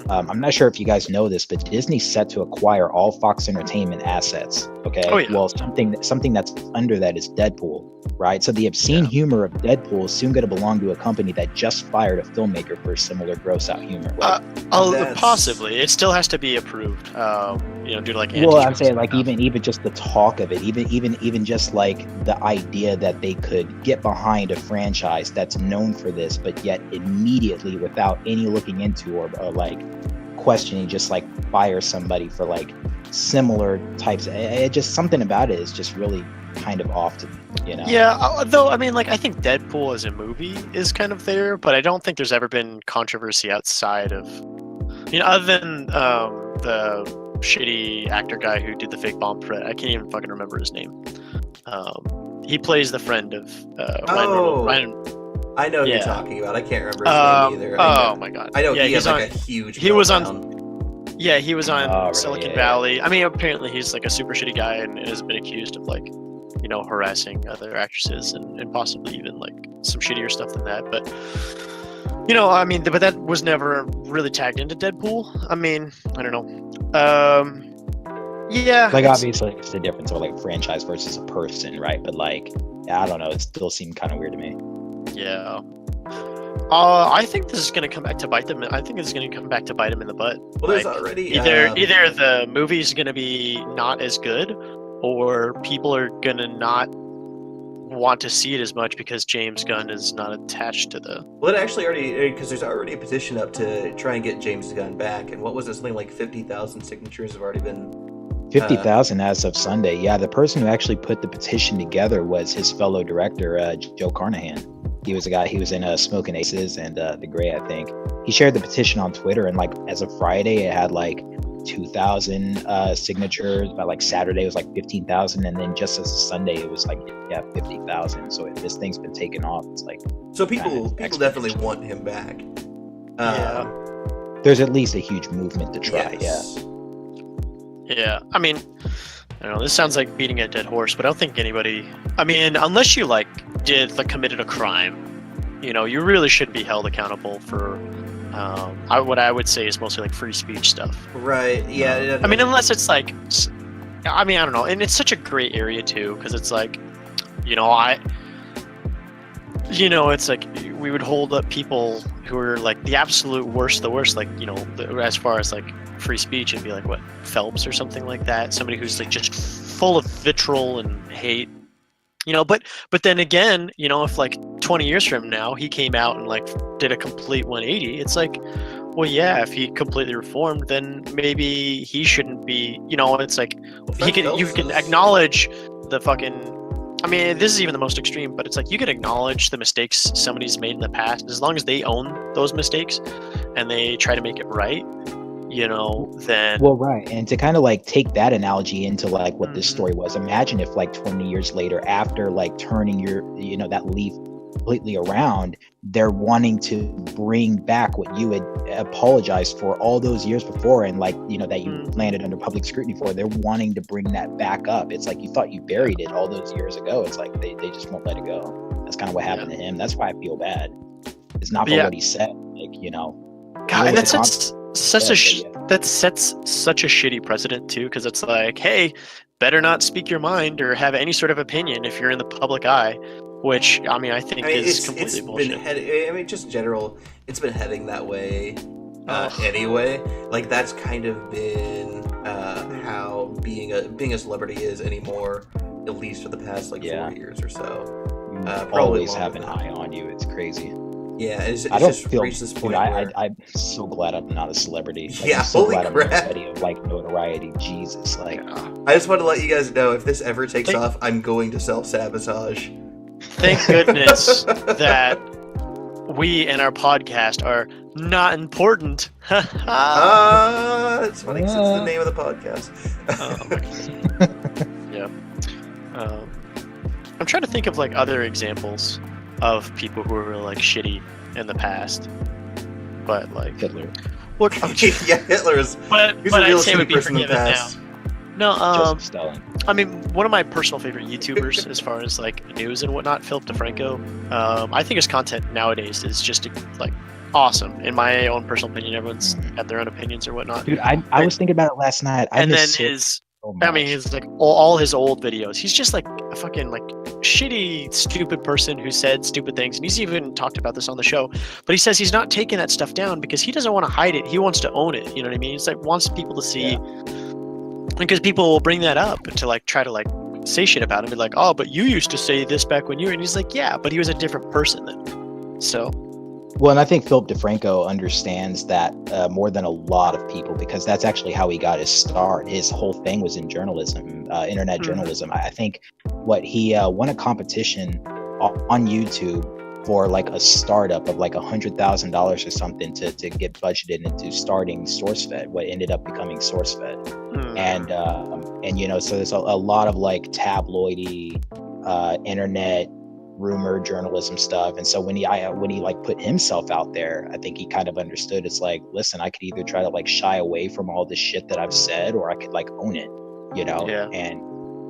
I'm not sure if you guys know this, but Disney's set to acquire all Fox Entertainment assets. Okay. Oh, yeah. Well, something that's under that is Deadpool, right? So the obscene humor of Deadpool is soon going to belong to a company that just fired a filmmaker for similar gross out humor. Possibly. It still has to be approved. due to like Well, I'm antitrust saying like stuff. even just the talk of it, even just like the idea that they could get behind a franchise that's known for this, but yet immediately without any looking into or like questioning, just like fire somebody for like similar types. It just something about it is just really kind of off to me, Yeah, though I mean, like I think Deadpool as a movie is kind of there, but I don't think there's ever been controversy outside of, other than the shitty actor guy who did the fake bomb threat. I can't even fucking remember his name. He plays the friend of Ryan. I know who Yeah. you're talking about. I can't remember his name either. Oh my god. I know Yeah, he has he's like on. a huge. He was on. meltdown. Yeah, he was on Oh, right, Silicon yeah. Valley. I mean, apparently he's like a super shitty guy and has been accused of like, harassing other actresses and possibly even like some shittier stuff than that. But I mean, but that was never really tagged into Deadpool. I mean, I don't know. Yeah. Like it's- obviously it's the difference of like franchise versus a person, right? But like, I don't know, it still seemed kind of weird to me. Yeah. I think this is going to come back to bite them. I think this is going to come back to bite them in the butt. Well, there's Like, already either the movie's going to be not as good, or people are going to not want to see it as much because James Gunn is not attached to the. Well, it actually already, because there's already a petition up to try and get James Gunn back, and what was it? Something like 50,000 signatures have already been. 50,000 as of Sunday. Yeah, the person who actually put the petition together was his fellow director, Joe Carnahan. He was a guy. He was in Smoking Aces and The Gray, I think. He shared the petition on Twitter, and like as of Friday, it had like 2,000 signatures. By like Saturday, it was like 15,000, and then just as of Sunday, it was like 50,000. So if this thing's been taken off, it's like So people Kind of definitely want him back. Yeah. there's at least a huge movement to try. Yes. Yeah, I mean, I don't know. This sounds like beating a dead horse, but I don't think anybody. I mean, unless you committed a crime, you really shouldn't be held accountable for. What I would say is mostly like free speech stuff. Right. Yeah. I mean, unless it's like, I don't know, and it's such a gray area too, because it's like, it's like we would hold up people who are like the absolute worst, like as far as like free speech, and be like what, Phelps or something like that, somebody who's like just full of vitriol and hate. But then again, if like 20 years from now he came out and like did a complete 180, it's like, well, yeah, if he completely reformed, then maybe he shouldn't be. It's like you can acknowledge the fucking. I mean, this is even the most extreme, but it's like you can acknowledge the mistakes somebody's made in the past, as long as they own those mistakes and they try to make it right. Then. Well, right. And to kind of like take that analogy into like what this story was, imagine if like 20 years later, after like turning your, that leaf completely around, they're wanting to bring back what you had apologized for all those years before, and like, that you landed under public scrutiny for. They're wanting to bring that back up. It's like you thought you buried it all those years ago. It's like they just won't let it go. That's kind of what happened to him. That's why I feel bad. It's not for what he said. Like, God, that sets such a shitty precedent too, because it's like, hey, better not speak your mind or have any sort of opinion if you're in the public eye, which I think is completely bullshit. Just general, it's been heading that way anyway. Like that's kind of been how being a celebrity is anymore, at least for the past 4 years or so. Always have an eye on you. It's crazy. Yeah, it's I don't just feel. reached this point I'm so glad I'm not a celebrity. Like, Yeah, I'm so holy glad crap. I'm not somebody of like notoriety. Jesus, like. I just want to let you guys know, if this ever takes off, I'm going to self-sabotage. Thank goodness that we and our podcast are not important. It's funny 'cause it's the name of the podcast. Yeah. I'm trying to think of like other examples of people who were like shitty in the past, but like Hitler. Look, Yeah, Hitler's. but He's but a real I'd say it would shitty be person in the forgiven now. past. No, Joseph Stalin. I mean, one of my personal favorite YouTubers, as far as like news and whatnot, Philip DeFranco. I think his content nowadays is just like awesome. In my own personal opinion, everyone's got their own opinions or whatnot. Dude, I was thinking about it last night. And then his, his like all his old videos. He's just like a fucking like shitty, stupid person who said stupid things, and he's even talked about this on the show. But he says he's not taking that stuff down because he doesn't want to hide it. He wants to own it. You know what I mean? He's like wants people to see. because people will bring that up to like try to like say shit about him, be like, oh, but you used to say this back when you were, and he's like, yeah, but he was a different person then. So. Well, and I think Philip DeFranco understands that more than a lot of people, because that's actually how he got his start. His whole thing was in journalism, internet journalism. I think what he won a competition on YouTube for like a startup of like $100,000 or something to get budgeted into starting SourceFed, what ended up becoming SourceFed. And you know, so there's a lot of like tabloidy internet rumor journalism stuff. And so when he like put himself out there, I think he kind of understood, it's like, listen, I could either try to like shy away from all this shit that I've said, or I could like own it, you know. And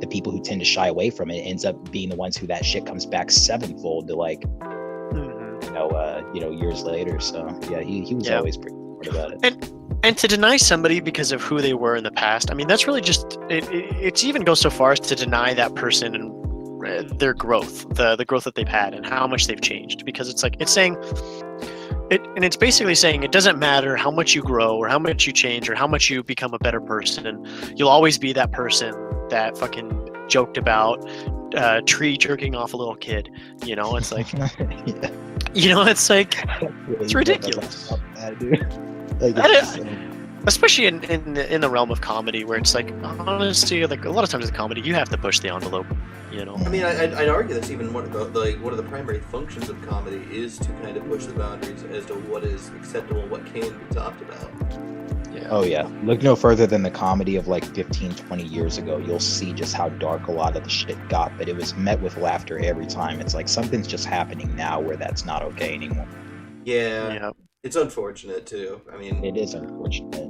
the people who tend to shy away from it ends up being the ones who that shit comes back sevenfold to like years later. So yeah, he was always pretty smart about it. And to deny somebody because of who they were in the past, I mean, that's really just it even goes so far as to deny that person and their growth, the growth that they've had and how much they've changed. Because it's like, it's saying it, and it's basically saying it doesn't matter how much you grow or how much you change or how much you become a better person, you'll always be that person that fucking joked about tree jerking off a little kid. You know, it's like you know, it's like it's ridiculous. Especially in the realm of comedy, where it's like, honestly, like a lot of times in comedy, you have to push the envelope. You know, I mean, I'd argue that's even one of the primary functions of comedy is to kind of push the boundaries as to what is acceptable, what can be talked about. Yeah. Oh yeah, look no further than the comedy of like 15-20 years ago. You'll see just how dark a lot of the shit got, but it was met with laughter every time. It's like something's just happening now where that's not okay anymore. Yeah. It's unfortunate too. I mean, it is unfortunate.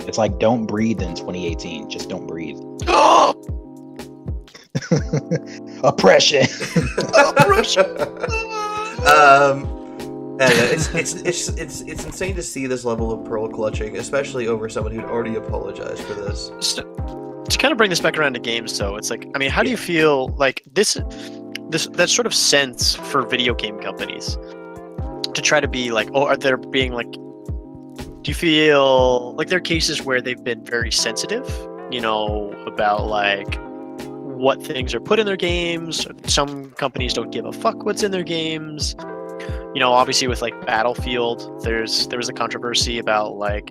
It's like, don't breathe in 2018. Just don't breathe. Oppression. It's insane to see this level of pearl clutching, especially over someone who'd already apologized for this. To kind of bring this back around to games, though, it's like, I mean, how do you feel like this that sort of sense for video game companies to try to be like, are there being like, do you feel like there are cases where they've been very sensitive, you know, about like what things are put in their games? Some companies don't give a fuck what's in their games. You know, obviously with like Battlefield, there was a controversy about like,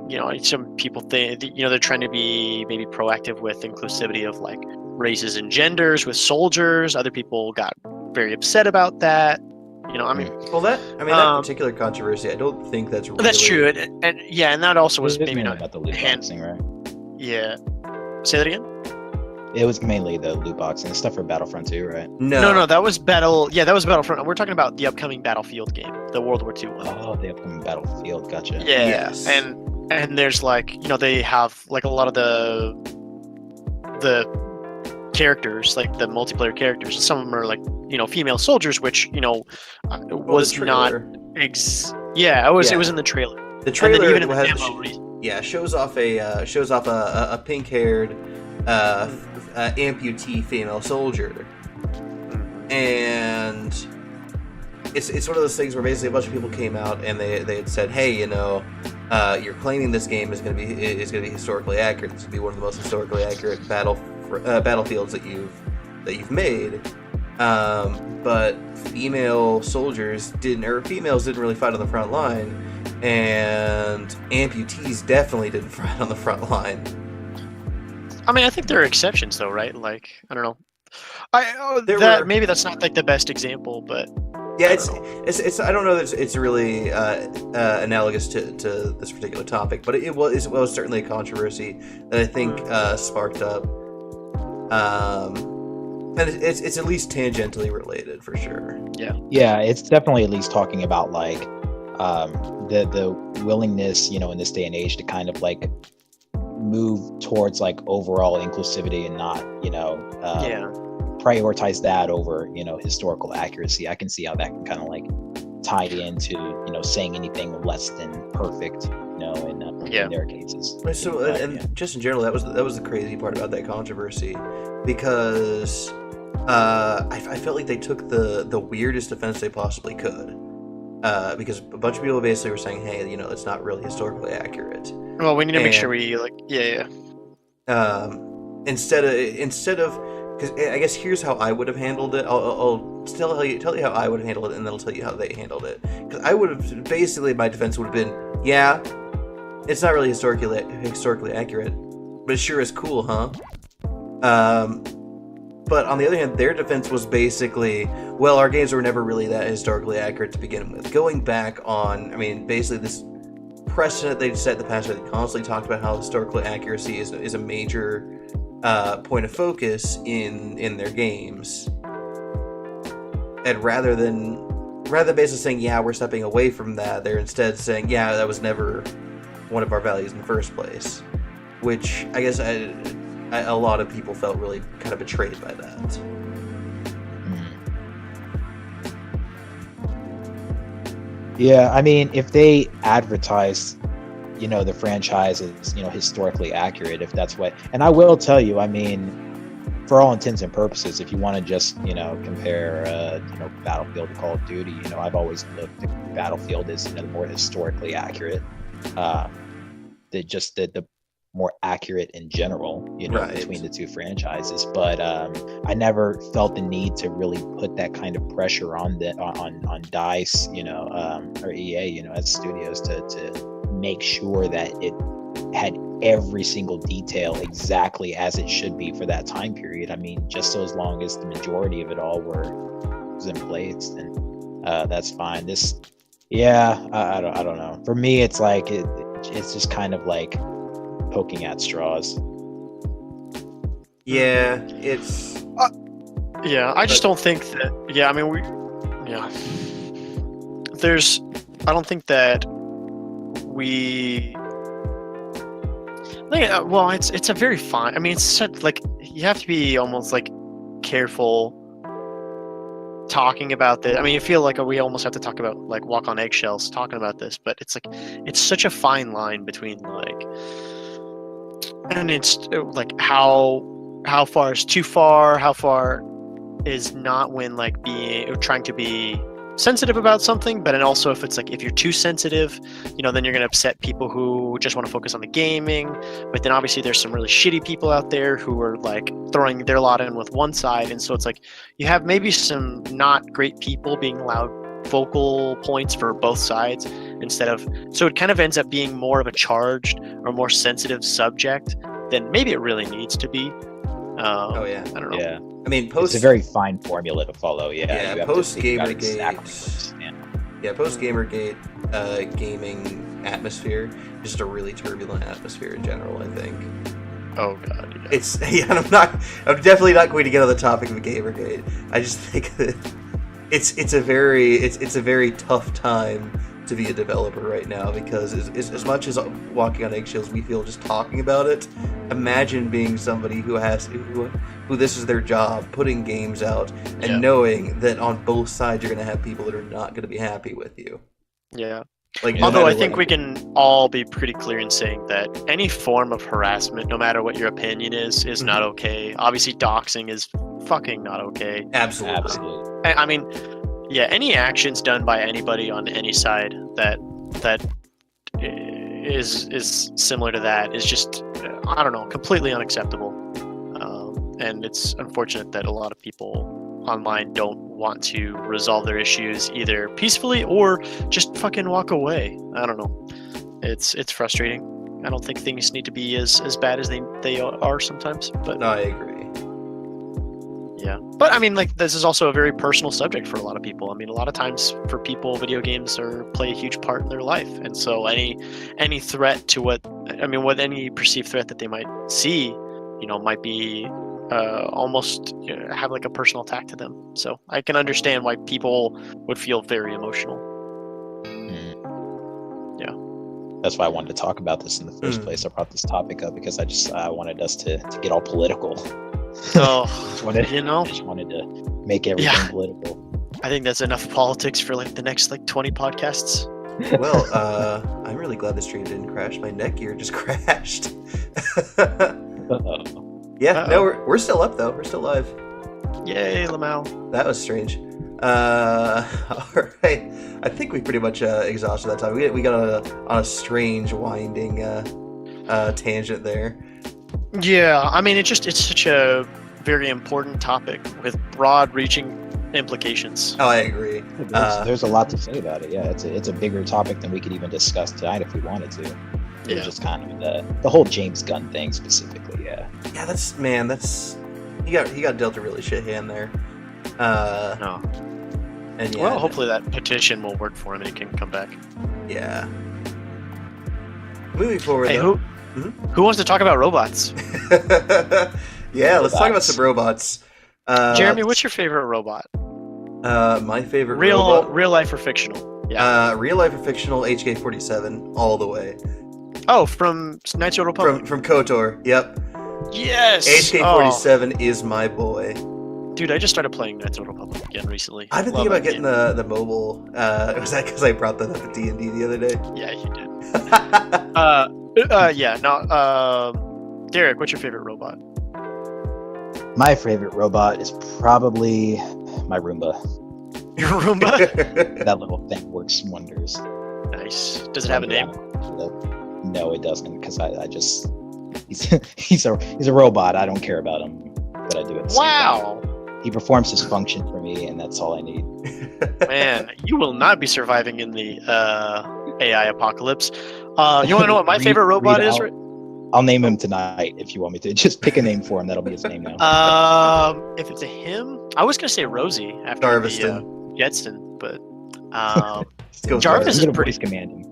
you know, some people think, you know, they're trying to be maybe proactive with inclusivity of like races and genders with soldiers. Other people got very upset about that. You know, I mean, that particular controversy, I don't think that's really... That's true, and that also was maybe not about the loot boxing, right? Yeah. Say that again. It was mainly the loot boxing and stuff for Battlefront 2, right? No, that was that was Battlefront. We're talking about the upcoming Battlefield game, the World War II one. Oh, the upcoming Battlefield, gotcha. Yeah, yes. And there's like, you know, they have like a lot of the characters, like the multiplayer characters. Some of them are like, you know, female soldiers, which, you know, was not. It was in the trailer. The trailer even in the demo, shows off a pink-haired amputee female soldier, and it's one of those things where basically a bunch of people came out and they had said, hey, you know, you're claiming this game is going to be historically accurate. This would be one of the most historically accurate battlefields that you've made. But females didn't really fight on the front line, and amputees definitely didn't fight on the front line. I mean, I think there are exceptions, though, right? Like, I don't know. Maybe that's not like the best example, but yeah, it's I don't know that it's really analogous to this particular topic, but it was certainly a controversy that I think sparked up. And it's at least tangentially related for sure. Yeah, it's definitely at least talking about like the willingness, you know, in this day and age to kind of like move towards like overall inclusivity and not, you know, prioritize that over, you know, historical accuracy. I can see how that can kind of like tie into, you know, saying anything less than perfect, you know, in their cases. So just in general, that was the crazy part about that controversy, because I felt like they took the weirdest offense they possibly could, because a bunch of people basically were saying, hey, you know, it's not really historically accurate. Well, we need to make And- sure we instead of because I guess here's how I would have handled it. I'll tell you how I would have handled it, and then I'll tell you how they handled it. Because I would have basically, my defense would have been, yeah, it's not really historically accurate, but it sure is cool, huh? But on the other hand, their defense was basically, well, our games were never really that historically accurate to begin with. Going back on, I mean, basically this precedent they've set in the past, where they constantly talked about how historical accuracy is a major point of focus in their games, and rather than basically saying, yeah, we're stepping away from that, they're instead saying, yeah, that was never one of our values in the first place, which I guess a lot of people felt really kind of betrayed by that. Yeah, I mean, if they advertise, the franchise is, historically accurate, if that's what, and I will tell you, I mean, for all intents and purposes, if you want to just, compare, Battlefield to Call of Duty, I've always looked at Battlefield as, the more historically accurate, the more accurate in general, Right. between the two franchises. But I never felt the need to really put that kind of pressure on DICE, or EA, as studios to make sure that it had every single detail exactly as it should be for that time period. I mean, just so as long as the majority of it all was in place, then that's fine. I don't know. For me, it's like it's just kind of like poking at straws. Yeah, it's I just don't think that. Yeah, I mean, I don't think that we. Well, it's a very fine. I mean, it's such, like, you have to be almost like careful talking about this. I mean, you feel like we almost have to talk about, like, walk on eggshells talking about this, but it's like it's such a fine line between, like, and it's like how far is too far, how far is not, when like trying to be sensitive about something, but then also if it's like, if you're too sensitive, then you're going to upset people who just want to focus on the gaming. But then obviously there's some really shitty people out there who are like throwing their lot in with one side, and so it's like you have maybe some not great people being loud vocal points for both sides, so it kind of ends up being more of a charged or more sensitive subject than maybe it really needs to be. I don't know. Yeah. I mean, it's a very fine formula to follow. Post Gamergate. Post Gamergate, gaming atmosphere, just a really turbulent atmosphere in general, I think. Oh god, yeah. It's I'm definitely not going to get on the topic of Gamergate. I just think that it's a very tough time to be a developer right now, because as much as walking on eggshells we feel just talking about it, imagine being somebody who this is their job, putting games out, and knowing that on both sides you're going to have people that are not going to be happy with you. Yeah. Like, although I think we can all be pretty clear in saying that any form of harassment, no matter what your opinion is not okay. Obviously doxing is fucking not okay. Absolutely. I mean, yeah, any actions done by anybody on any side that is similar to that is just, I don't know, completely unacceptable. And it's unfortunate that a lot of people online don't want to resolve their issues either peacefully or just fucking walk away. I don't know. It's frustrating. I don't think things need to be as bad as they are sometimes. But no, I agree. Yeah, but I mean, like, this is also a very personal subject for a lot of people. I mean, a lot of times for people, video games play a huge part in their life, and so any threat to what any perceived threat that they might see, might be almost have like a personal attack to them. So I can understand why people would feel very emotional. Yeah, that's why I wanted to talk about this in the first place. I brought this topic up because I wanted us to get all political. Oh, I just wanted to make everything political. I think that's enough politics for like the next 20 podcasts. Well, I'm really glad the stream didn't crash. My neck gear just crashed. Yeah, no, we're still up though. We're still live. Yay, Lamau. That was strange. All right. I think we pretty much exhausted that time. We got on a strange winding tangent there. Yeah, I mean, it's such a very important topic with broad-reaching implications. Oh, I agree. There's a lot to say about it. Yeah, it's a bigger topic than we could even discuss tonight if we wanted to. It was just kind of the whole James Gunn thing specifically. Yeah. Yeah, that's he got dealt a really shit hand there. No. And yeah, Well, hopefully that petition will work for him and he can come back. Yeah. Moving forward, Hey, though. who wants to talk about robots? Yeah, let's talk about some robots. Jeremy, what's your favorite robot? My favorite robot. Real life or fictional? Yeah. Real life or fictional, HK-47, all the way. Oh, from Knights of the Republic. From KOTOR, yep. Yes. HK-47 is my boy. Dude, I just started playing Knights of the Republic again recently. I've been thinking about getting the mobile. Was that because I brought that up at D&D the other day? Yeah, you did. Yeah. No. Derrick, what's your favorite robot? My favorite robot is probably my Roomba. Your Roomba? That little thing works wonders. Nice. Does it have a name? No, it doesn't, because I just he's a robot. I don't care about him, but I do at the same time. He performs his function for me, and that's all I need. Man, you will not be surviving in the AI apocalypse. You want to know what my favorite robot is? I'll name him tonight if you want me to. Just pick a name for him. That'll be his name now. If it's a him, I was gonna say Rosie after Jarviston. Jetston, but Jarvis is pretty. Command him.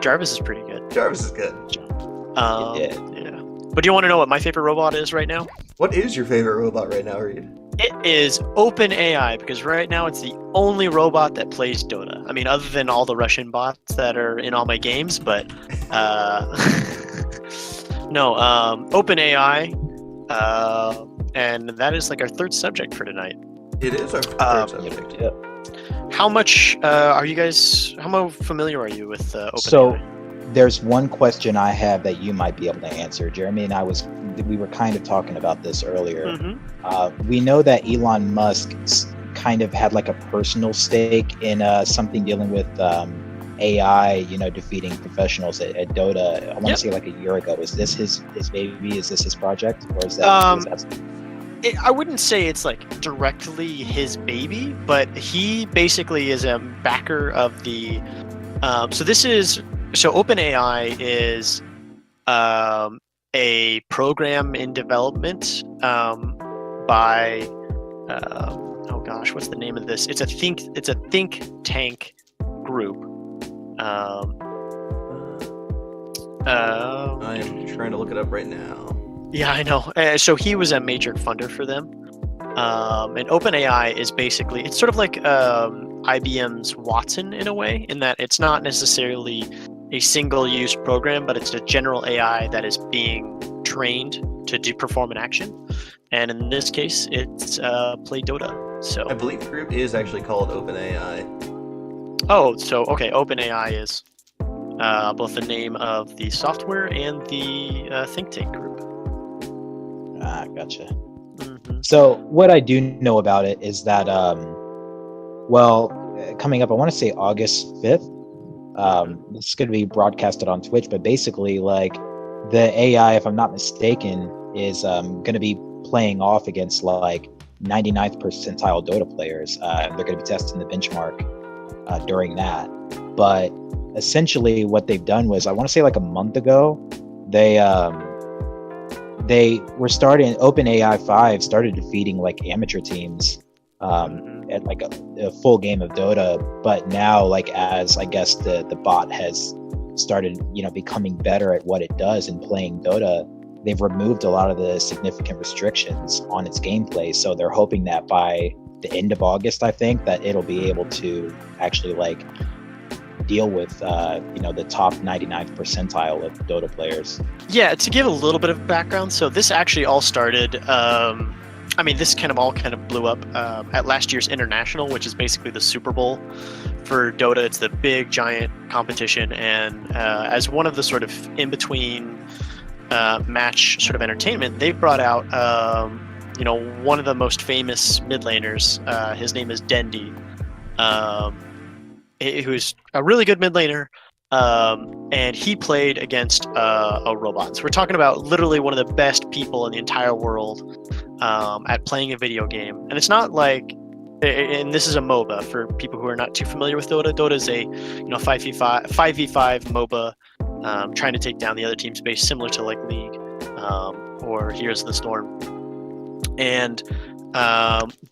Jarvis is pretty good. Jarvis is good. Yeah. But do you want to know what my favorite robot is right now? What is your favorite robot right now, Reid? It is OpenAI, because right now it's the only robot that plays Dota. I mean, other than all the Russian bots that are in all my games, but no, OpenAI, and that is like our third subject for tonight. It is our third subject. Yeah. How much are you guys? How familiar are you with OpenAI? So, there's one question I have that you might be able to answer. Jeremy and we were kind of talking about this earlier. Mm-hmm. We know that Elon Musk kind of had like a personal stake in something dealing with AI, defeating professionals at Dota. I want to say like a year ago. Is this his baby? Is this his project, or is that? I wouldn't say it's like directly his baby, but he basically is a backer of the. So OpenAI is a program in development by oh gosh, what's the name of this? It's a think tank group. I am trying to look it up right now. Yeah, I know. So he was a major funder for them. And OpenAI is basically, it's sort of like IBM's Watson in a way, in that it's not necessarily a single-use program, but it's a general AI that is being trained to perform an action. And in this case, it's play Dota. So I believe the group is actually called OpenAI. Oh, so okay, OpenAI is both the name of the software and the think tank group. Ah, gotcha. Mm-hmm. So what I do know about it is that, coming up, I want to say August 5th, this is going to be broadcasted on Twitch, but basically, like, the AI, if I'm not mistaken, is going to be playing off against, like, 99th percentile Dota players. They're going to be testing the benchmark during that. But essentially what they've done was, I want to say like a month ago, they were starting, OpenAI 5 started defeating like amateur teams at like a full game of Dota, but now, like, as I guess the bot has started, becoming better at what it does and playing Dota, they've removed a lot of the significant restrictions on its gameplay. So they're hoping that by the end of August, I think, that it'll be able to actually like deal with the top 99th percentile of Dota players. Yeah, to give a little bit of background, so this actually all started this kind of blew up at last year's International, which is basically the Super Bowl for Dota. It's the big giant competition, and as one of the sort of in between match sort of entertainment, they brought out one of the most famous mid laners. His name is Dendi, who's a really good mid laner, and he played against a robot. So we're talking about literally one of the best people in the entire world at playing a video game. And it's not like, and this is a MOBA for people who are not too familiar with Dota. Dota is a 5v5 MOBA, trying to take down the other team's base, similar to like League or Heroes of the Storm. And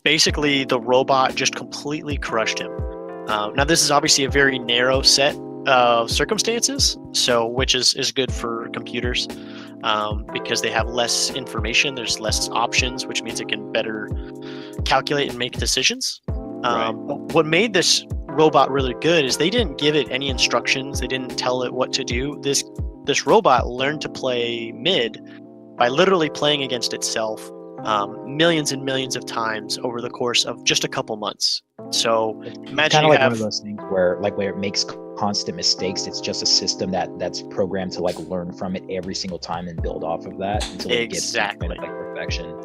basically the robot just completely crushed him. Now this is obviously a very narrow set of circumstances, so which is good for computers because they have less information, there's less options, which means it can better calculate and make decisions. Right. What made this robot really good is they didn't give it any instructions, they didn't tell it what to do. This robot learned to play mid by literally playing against itself millions and millions of times over the course of just a couple months. So imagine kind of you like have one of those things where it makes constant mistakes. It's just a system that's programmed to like learn from it every single time and build off of that until it gets to kind of like perfection.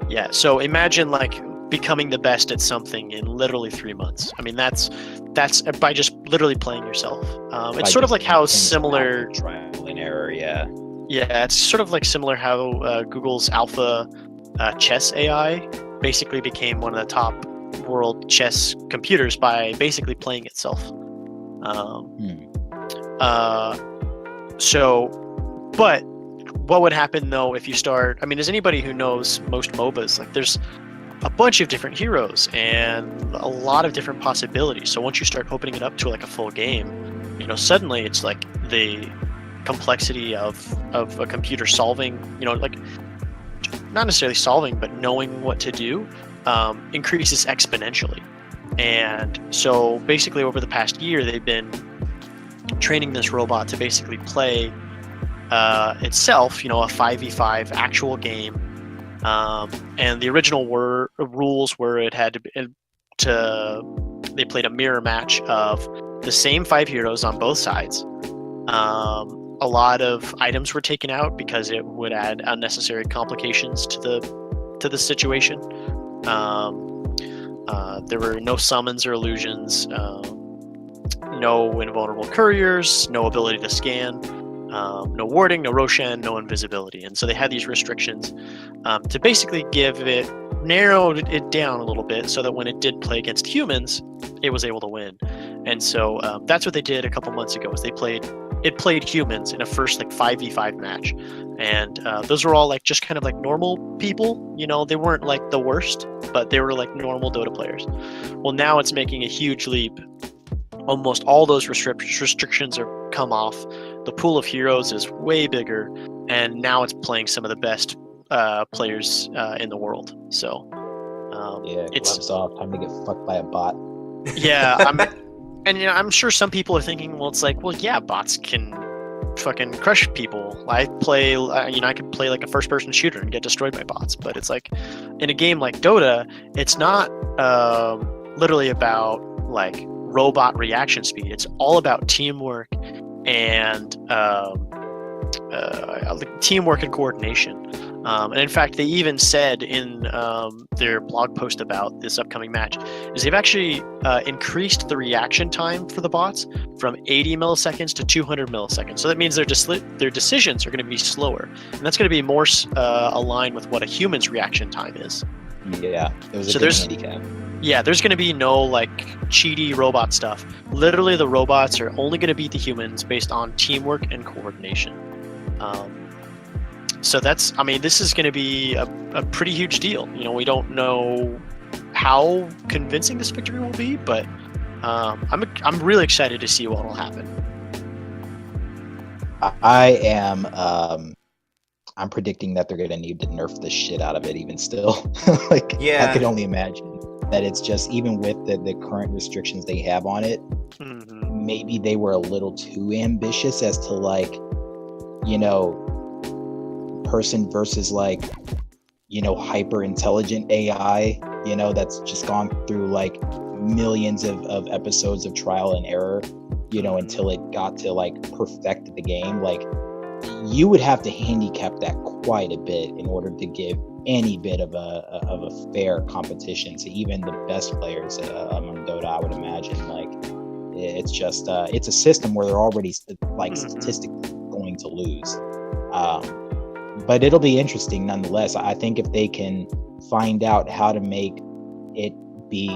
Yeah. So imagine like becoming the best at something in literally 3 months. I mean, that's by just literally playing yourself. It's sort of like how similar trial and error. Yeah. Yeah, it's sort of like similar how Google's Alpha chess AI basically became one of the top world chess computers by basically playing itself. But what would happen though if you start? I mean, as anybody who knows most MOBAs, like there's a bunch of different heroes and a lot of different possibilities. So once you start opening it up to like a full game, suddenly it's like the complexity of a computer solving, like not necessarily solving, but knowing what to do increases exponentially. And so basically over the past year, they've been training this robot to basically play itself, a 5v5 actual game. And the original rules were it had they played a mirror match of the same 5 heroes on both sides. A lot of items were taken out because it would add unnecessary complications to the situation. There were no summons or illusions, no invulnerable couriers, no ability to scan, no warding, no Roshan, no invisibility. And so they had these restrictions to basically narrowed it down a little bit so that when it did play against humans, it was able to win. And so that's what they did a couple months ago, is it played humans in a first like 5v5 match. And those were all like just kind of like normal people, they weren't like the worst, but they were like normal Dota players. Well, now it's making a huge leap. Almost all those restrictions are come off. The pool of heroes is way bigger, and now it's playing some of the best players in the world. So it's gloves off, time to get fucked by a bot. Yeah, I'm sure some people are thinking, well, it's like, well, yeah, bots can fucking crush people. I could play like a first-person shooter and get destroyed by bots. But it's like, in a game like Dota, it's not literally about like robot reaction speed. It's all about teamwork and coordination. And in fact, they even said in their blog post about this upcoming match is they've actually increased the reaction time for the bots from 80 milliseconds to 200 milliseconds. So that means their decisions are going to be slower, and that's going to be more aligned with what a human's reaction time is. Yeah, it was a good handicap. Yeah, there's going to be no like cheaty robot stuff. Literally, the robots are only going to beat the humans based on teamwork and coordination. So this is going to be a pretty huge deal. We don't know how convincing this victory will be, but I'm really excited to see what will happen. I am. I'm predicting that they're going to need to nerf the shit out of it even still. I could only imagine that it's just, even with the current restrictions they have on it, maybe they were a little too ambitious as to like, person versus like, hyper intelligent AI, that's just gone through like millions of episodes of trial and error, until it got to like perfect the game. Like, you would have to handicap that quite a bit in order to give any bit of a fair competition to even the best players among Dota, I would imagine. Like, It's just it's a system where they're already like statistically going to lose. But it'll be interesting nonetheless. I think if they can find out how to make it be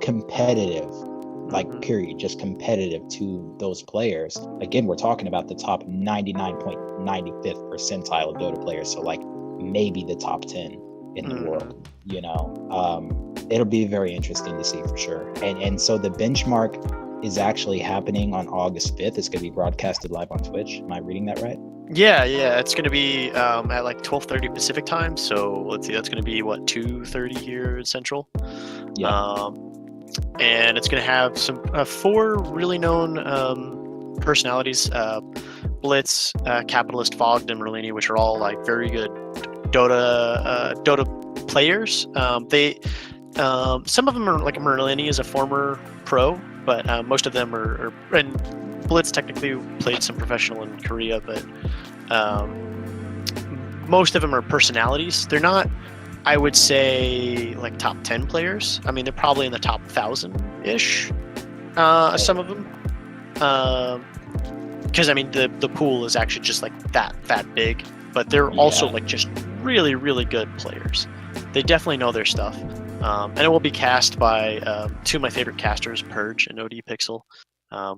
competitive, like period, just competitive to those players. Again, we're talking about the top 99.95th percentile of Dota players, so like maybe the top 10 in the world, you know. It'll be very interesting to see for sure. And so the benchmark is actually happening on August 5th. It's going to be broadcasted live on Twitch. Am I reading that right? Yeah, it's going to be at like 12:30 Pacific time. So let's see, that's going to be what, 2:30 here Central. Yeah. And it's going to have some 4 really known personalities: Blitz, Capitalist, Fogged, and Merlini, which are all like very good Dota players. Some of them are like Merlini is a former pro, but most of them are and Blitz technically played some professional in Korea, but most of them are personalities. They're not, I would say, like top 10 players. I mean, they're probably in the top 1,000-ish, some of them. Because I mean, the pool is actually just like that big, but they're also like just really, really good players. They definitely know their stuff. And it will be cast by 2 of my favorite casters, Purge and OD Pixel,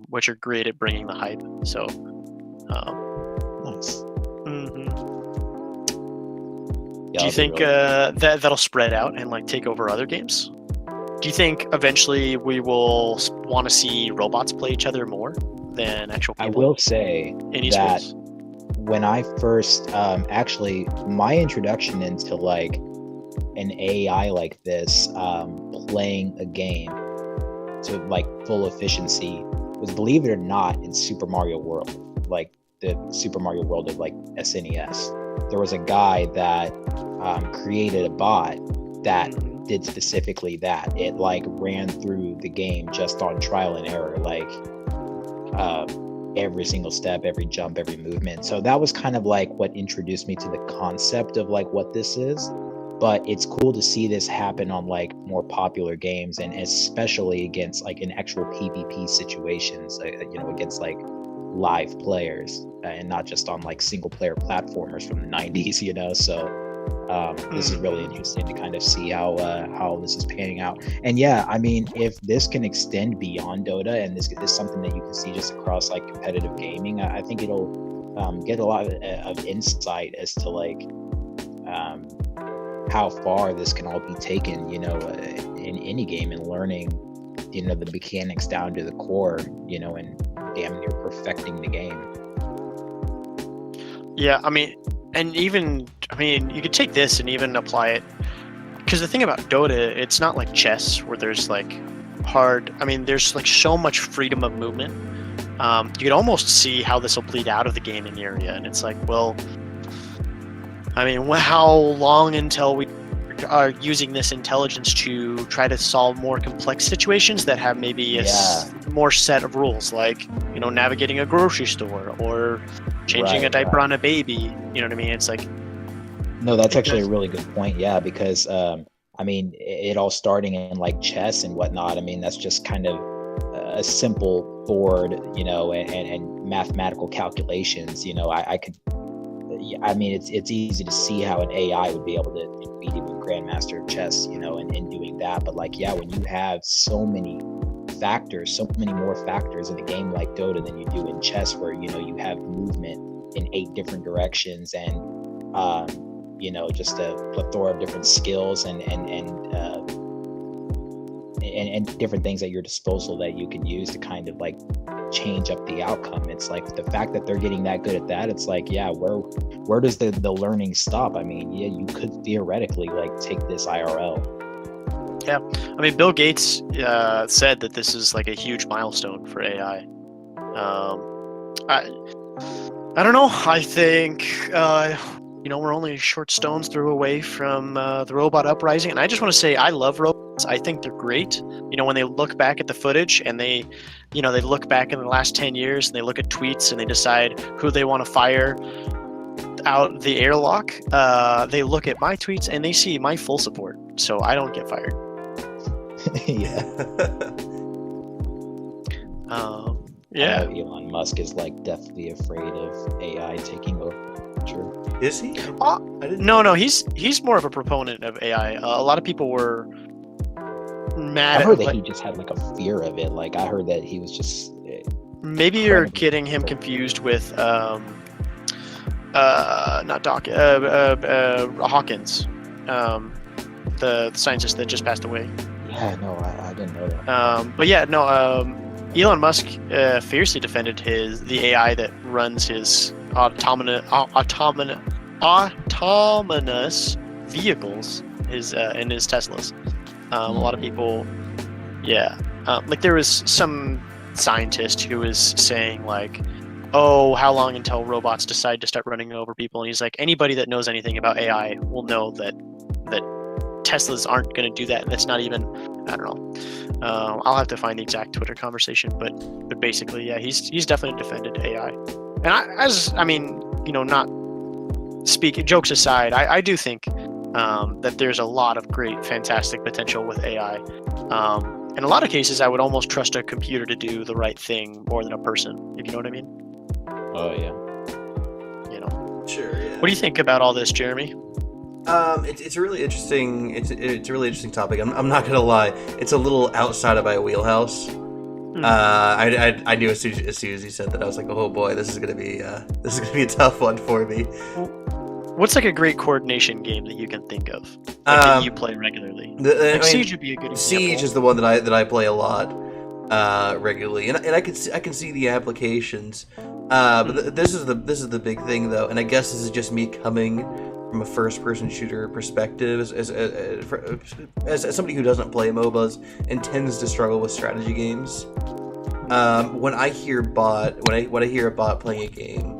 which are great at bringing the hype. So, nice. Do you think that'll spread out and like take over other games? Do you think eventually we will want to see robots play each other more than actual people? I will say that when I first, actually, my introduction into like an AI like this playing a game to like full efficiency was, believe it or not, in Super Mario World, like the Super Mario World of like SNES. There was a guy that created a bot that did specifically that. It like ran through the game just on trial and error, like every single step, every jump, every movement. So that was kind of like what introduced me to the concept of like what this is. But it's cool to see this happen on like more popular games, and especially against like in actual PvP situations, you know, against like live players, and not just on like single player platformers from the 90s, you know. So this is really interesting to kind of see how this is panning out. And yeah, I mean, if this can extend beyond Dota, and this is something that you can see just across like competitive gaming, I think it'll get a lot of insight as to like how far this can all be taken, you know, in any game, and learning, you know, the mechanics down to the core, you know, and damn near perfecting the game. Yeah, I mean, and even, I mean, you could take this and even apply it, because the thing about Dota, it's not like chess where there's like there's like so much freedom of movement. You could almost see how this will bleed out of the gaming area, and it's like, well, I mean, how long until we are using this intelligence to try to solve more complex situations that have maybe a more set of rules, like, you know, navigating a grocery store or changing a diaper on a baby, you know what I mean? It's like, no, that's actually a really good point. Yeah, because I mean, it all starting in like chess and whatnot. I mean, that's just kind of a simple board, you know, and mathematical calculations. You know, I mean, it's easy to see how an AI would be able to beat even Grandmaster of chess, you know, and doing that. But like, yeah, when you have so many factors, so many more factors in a game like Dota than you do in chess, where, you know, you have movement in 8 different directions, and you know, just a plethora of different skills and different things at your disposal that you can use to kind of like change up the outcome. It's like the fact that they're getting that good at that, it's like, yeah, where does the learning stop? I mean, yeah, you could theoretically like take this IRL. Yeah, I mean, Bill Gates said that this is like a huge milestone for AI. I don't know. I think you know, we're only short stones throw away from the robot uprising, and I just want to say I love robots. I think they're great. You know, when they look back at the footage and they look back in the last 10 years and they look at tweets and they decide who they want to fire out the airlock, they look at my tweets and they see my full support, so I don't get fired. Yeah. I Yeah. know Elon Musk is like deathly afraid of AI taking over. Sure. Is he? Uh, I didn't. No, he's more of a proponent of AI. A lot of people were mad I at heard that he just had like a fear of it. Like I heard that he was just maybe you're incredibly- getting him confused with not DotA, Hawkins, the scientist that just passed away. Yeah, no, I didn't know that. But yeah, no. Elon Musk fiercely defended the AI that runs his autonomous vehicles, in his Teslas. A lot of people, yeah, like there was some scientist who was saying like, oh, how long until robots decide to start running over people? And he's like, anybody that knows anything about AI will know that Teslas aren't going to do that, and that's not even, I don't know. I'll have to find the exact Twitter conversation, but basically, yeah, he's definitely defended AI. And I mean, not speaking jokes aside, I do think that there's a lot of great, fantastic potential with AI. In a lot of cases, I would almost trust a computer to do the right thing more than a person, if you know what I mean. Oh yeah. Sure. Yeah. What do you think about all this, Jeremy? It's a really interesting. It's a really interesting topic. I'm not gonna lie. It's a little outside of my wheelhouse. I knew as soon as you said that, I was like, oh boy, this is gonna be a tough one for me. What's like a great coordination game that you can think of that you play regularly? Siege would be a good example. Siege is the one that I play a lot regularly, and I can see the applications. But this is the big thing though, and I guess this is just me coming from a first-person shooter perspective, as somebody who doesn't play MOBAs and tends to struggle with strategy games. When I hear when I hear a bot playing a game,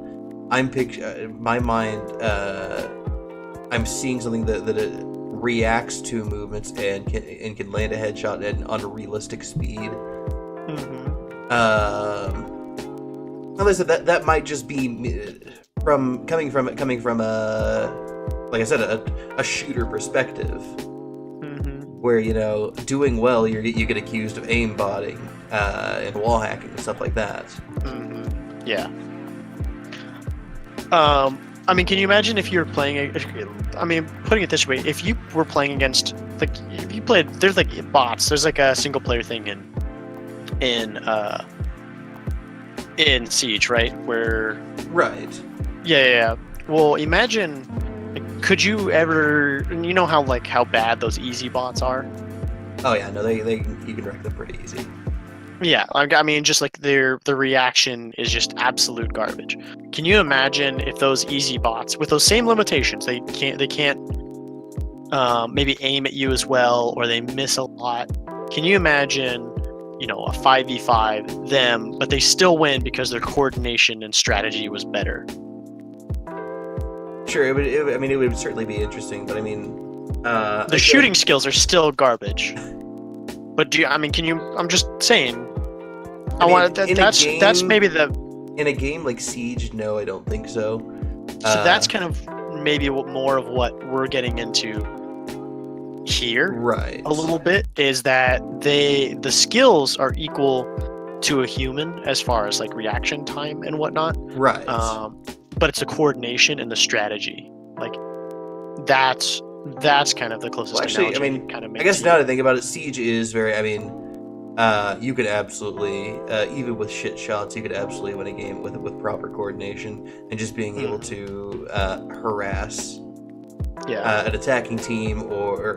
my mind, I'm seeing something that it reacts to movements and can land a headshot at an unrealistic speed. As I said, that might just be coming from like I said, a shooter perspective, where doing well, you get accused of aimbotting and wall hacking and stuff like that. Yeah. I mean, can you imagine if you were playing? Putting it this way, if you were playing against, like, if you played, there's like bots. There's like a single player thing in Siege, right? Right. Yeah. Well, imagine. Could you ever? You know how bad those easy bots are. Oh yeah, no, you can wreck them pretty easy. Yeah, I mean, just like the reaction is just absolute garbage. Can you imagine if those easy bots, with those same limitations, they can't maybe aim at you as well, or they miss a lot? Can you imagine, a 5v5 them, but they still win because their coordination and strategy was better? Sure, it would certainly be interesting, but I mean, the shooting skills are still garbage. But can you? I'm just saying. That's maybe the. In a game like Siege, no, I don't think so. So that's kind of maybe more of what we're getting into here, right? A little bit is that the skills are equal to a human as far as like reaction time and whatnot, right? But it's the coordination and the strategy, like that's kind of the closest. Well, actually, I guess now that I think about it, Siege is very. You could absolutely, even with shit shots, you could absolutely win a game with proper coordination and just being able to harass an attacking team or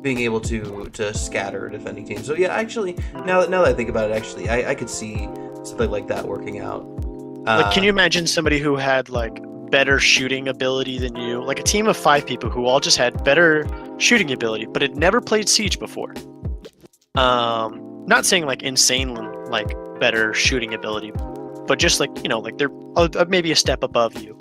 being able to scatter a defending team. So yeah, actually, now that I think about it, actually, I could see something like that working out. Like, can you imagine somebody who had like better shooting ability than you, like a team of 5 people who all just had better shooting ability but had never played Siege before? Not saying like insanely like better shooting ability, but just like like they're maybe a step above you,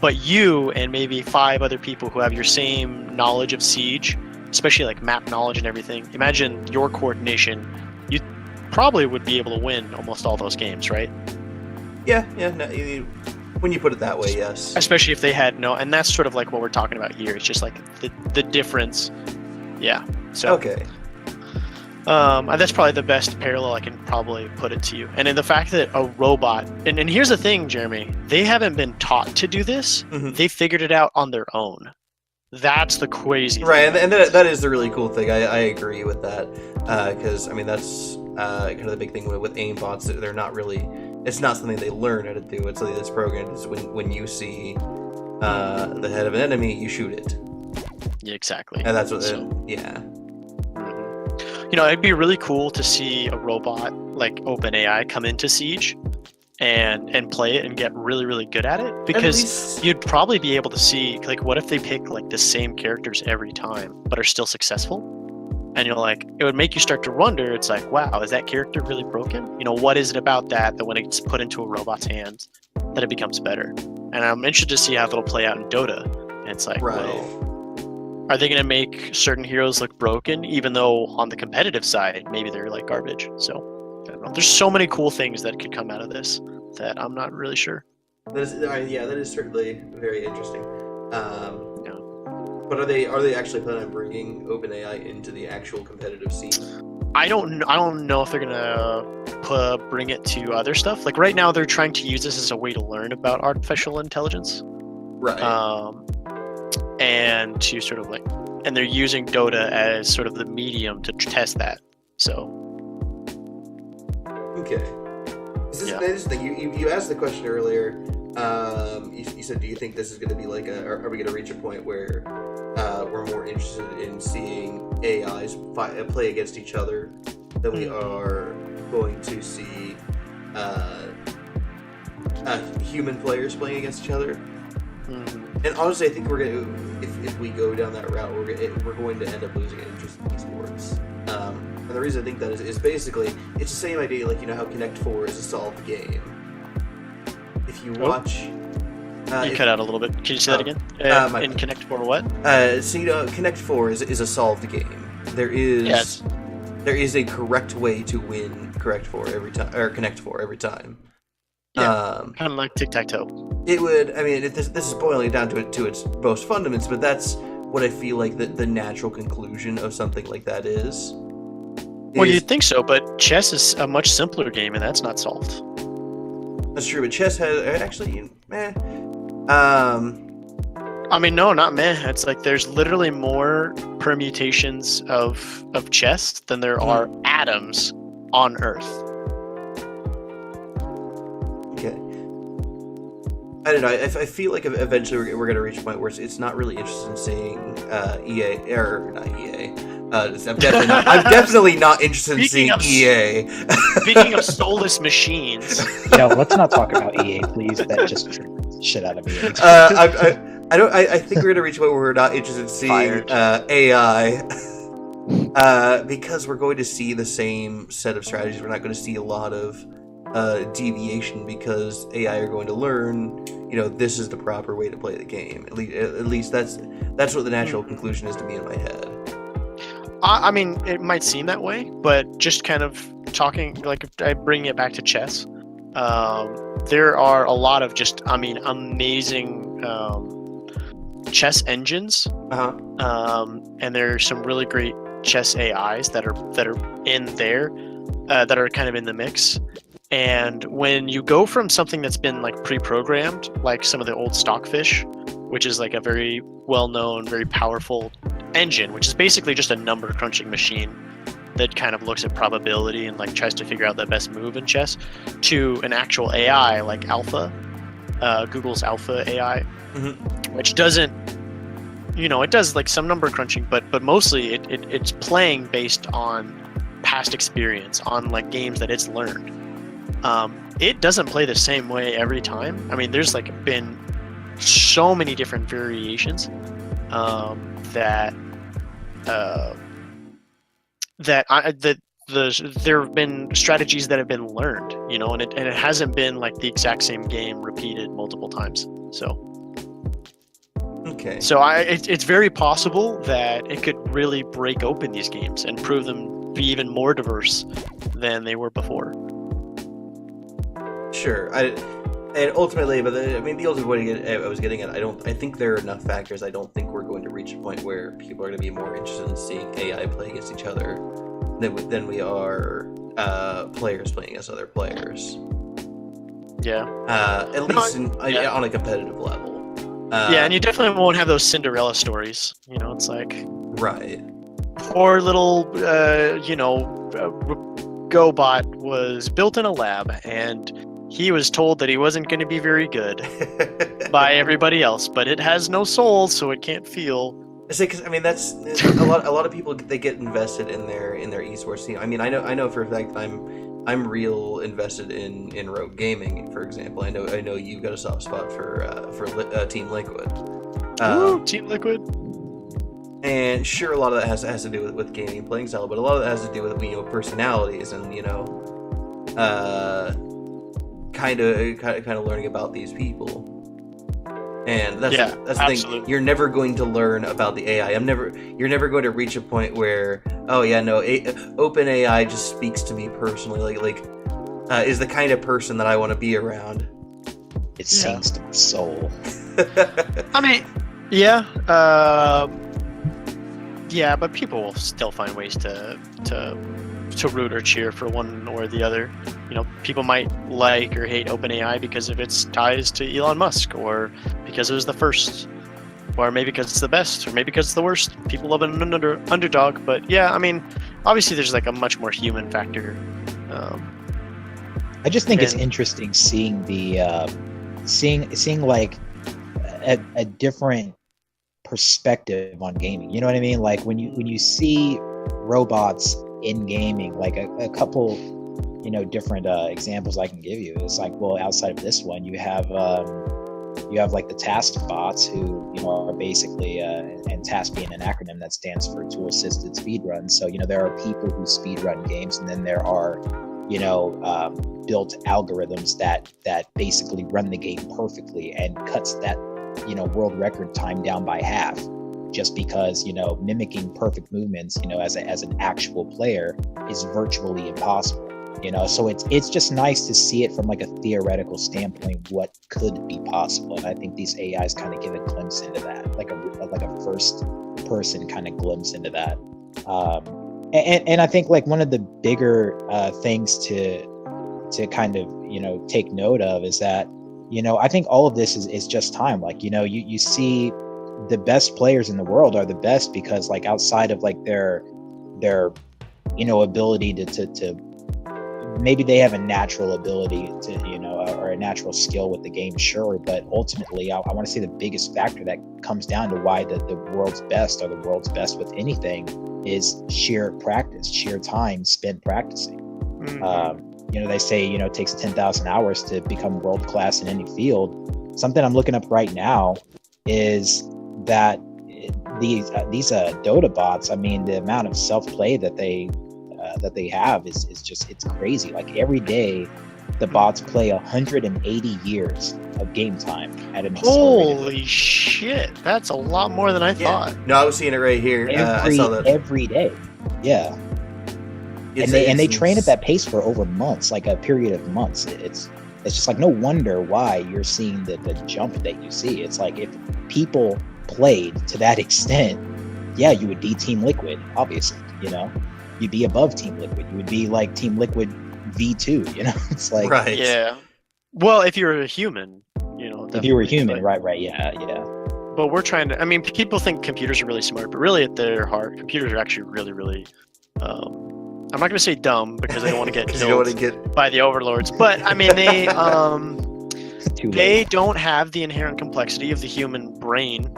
but you and maybe 5 other people who have your same knowledge of Siege, especially like map knowledge and everything. Imagine your coordination. You probably would be able to win almost all those games, right? Yeah. No, when you put it that way, yes. Especially if they had and that's sort of like what we're talking about here. It's just like the difference. Yeah. So okay. That's probably the best parallel I can probably put it to you. And in the fact that a robot, and here's the thing, Jeremy, they haven't been taught to do this. Mhm. They figured it out on their own. That's the crazy Right, thing. and that is the really cool thing. I agree with that, because I mean that's kind of the big thing with aimbots. They're not really. It's not something they learn how to do. It's something that's programmed. It's when you see the head of an enemy, you shoot it. Yeah, exactly. And that's what. Mhm. You know, it'd be really cool to see a robot like OpenAI come into Siege and play it and get really, really good at it, because you'd probably be able to see, like, what if they pick like the same characters every time but are still successful? And you're like, it would make you start to wonder, it's like, wow, is that character really broken? You know, what is it about that when it's put into a robot's hands that it becomes better? And I'm interested to see how it'll play out in Dota. And it's like, well, are they going to make certain heroes look broken, even though on the competitive side, maybe they're like garbage? So, I don't know. There's so many cool things that could come out of this that I'm not really sure. That is certainly very interesting. Yeah. But are they actually planning on bringing OpenAI into the actual competitive scene? I don't know if they're gonna bring it to other stuff. Like right now, they're trying to use this as a way to learn about artificial intelligence. Right. And to sort of like, and they're using Dota as sort of the medium to test that. So. Okay. This is interesting. You asked the question earlier. You said, do you think this is going to be like are we going to reach a point where we're more interested in seeing AIs play against each other than we are going to see human players playing against each other? Mm-hmm. And honestly, I think we're going to, if we go down that route, we're going to end up losing interest in esports. And the reason I think that is basically, it's the same idea, like, you know how Connect 4 is a solved game. If you watch... you cut out a little bit. Can you say that again? In Connect 4 what? So, you know, Connect 4 is a solved game. There is a correct way to win Connect 4 every time. Yeah, kind of like tic-tac-toe. It would, I mean, this is boiling it down to its most fundamentals, but that's what I feel like the natural conclusion of something like that is. Well, you'd think so, but chess is a much simpler game, and that's not solved. That's true, but chess has actually, I mean, no, not meh. It's like there's literally more permutations of chess than there are atoms on Earth. Okay. I don't know. I feel like eventually we're going to reach a point where it's not really interested in seeing EA, or not EA. I'm definitely not interested in seeing EA. Speaking of soulless machines. No, let's not talk about EA, please. That just triggers shit out of me. I think we're gonna reach a point where we're not interested in seeing AI, because we're going to see the same set of strategies. We're not going to see a lot of deviation, because AI are going to learn, you know, this is the proper way to play the game. At least that's what the natural conclusion is to me in my head. I mean, it might seem that way, but just kind of talking, like, I bring it back to chess. There are a lot of just, I mean, amazing chess engines, and there's some really great chess AIs that are in there, that are kind of in the mix. And when you go from something that's been like pre-programmed, like some of the old Stockfish, which is like a very well-known, very powerful engine, which is basically just a number crunching machine that kind of looks at probability and like tries to figure out the best move in chess, to an actual AI like Alpha, Google's Alpha AI, which doesn't, you know, it does like some number crunching, but mostly it's playing based on past experience, on like games that it's learned. It doesn't play the same way every time. I mean, there's like been so many different variations that there have been strategies that have been learned, you know, and it hasn't been like the exact same game repeated multiple times. So it's very possible that it could really break open these games and prove them be even more diverse than they were before. Sure, and ultimately, but the ultimate way I was getting at, I think there are enough factors. I don't think we're going to reach a point where people are going to be more interested in seeing AI play against each other than we are players playing as other players. Yeah. At least on a competitive level. Yeah, and you definitely won't have those Cinderella stories. You know, it's like right. poor little, GoBot was built in a lab, and he was told that he wasn't going to be very good by everybody else, but it has no soul, so it can't feel. Because I mean, that's a lot of people, they get invested in their esports team. I mean, I know for a fact that I'm real invested in Rogue Gaming, for example. I know you've got a soft spot for Team Liquid. Ooh, Team Liquid. And sure, a lot of that has to do with gaming playing style, but a lot of that has to do with personalities and kind of learning about these people. And that's the thing. You're never going to learn about the AI. You're never going to reach a point where, oh yeah, no, open AI just speaks to me personally. Is the kind of person that I want to be around. It sings to my soul. I mean, yeah, but people will still find ways to root or cheer for one or the other. You know, people might like or hate OpenAI because of its ties to Elon Musk, or because it was the first, or maybe because it's the best, or maybe because it's the worst. People love an underdog, but yeah, I mean, obviously there's like a much more human factor. I just think it's interesting seeing the seeing like a different perspective on gaming. You know what I mean? Like when you see robots in gaming, like a couple different examples I can give you. It's like, well, outside of this one, you have like the task bots who are basically and task being an acronym that stands for tool assisted speedrun. So there are people who speedrun games, and then there are built algorithms that basically run the game perfectly and cuts that world record time down by half, just because mimicking perfect movements as an actual player is virtually impossible. So it's just nice to see it from like a theoretical standpoint, what could be possible. And I think these AIs kind of give a glimpse into that, like a first person kind of glimpse into that. And I think like one of the bigger things to kind of take note of is that I think all of this is just time. Like you see the best players in the world are the best because like outside of like their ability to maybe they have a natural ability to or a natural skill with the game, sure, but ultimately I want to say the biggest factor that comes down to why the world's best are the world's best with anything is sheer practice, sheer time spent practicing. They say it takes 10,000 hours to become world class in any field. Something I'm looking up right now is that these DotA bots, I mean, the amount of self-play that they have is just, it's crazy. Like every day the bots play 180 years of game time at an holy shit, that's a lot more than I thought. No, I was seeing it right here. I saw that every day. And they train at that pace for over months, like a period of months. It's just like no wonder why you're seeing the jump that you see. It's like if people played to that extent, you would be Team Liquid, obviously. You'd be above Team Liquid. You would be like Team Liquid V2. It's like right. Yeah. Well, if you're a human, if you were human, right, yeah. But we're trying to. I mean, people think computers are really smart, but really at their heart, computers are actually really, really. I'm not going to say dumb because I don't want to get killed by the overlords. But I mean, they don't have the inherent complexity of the human brain,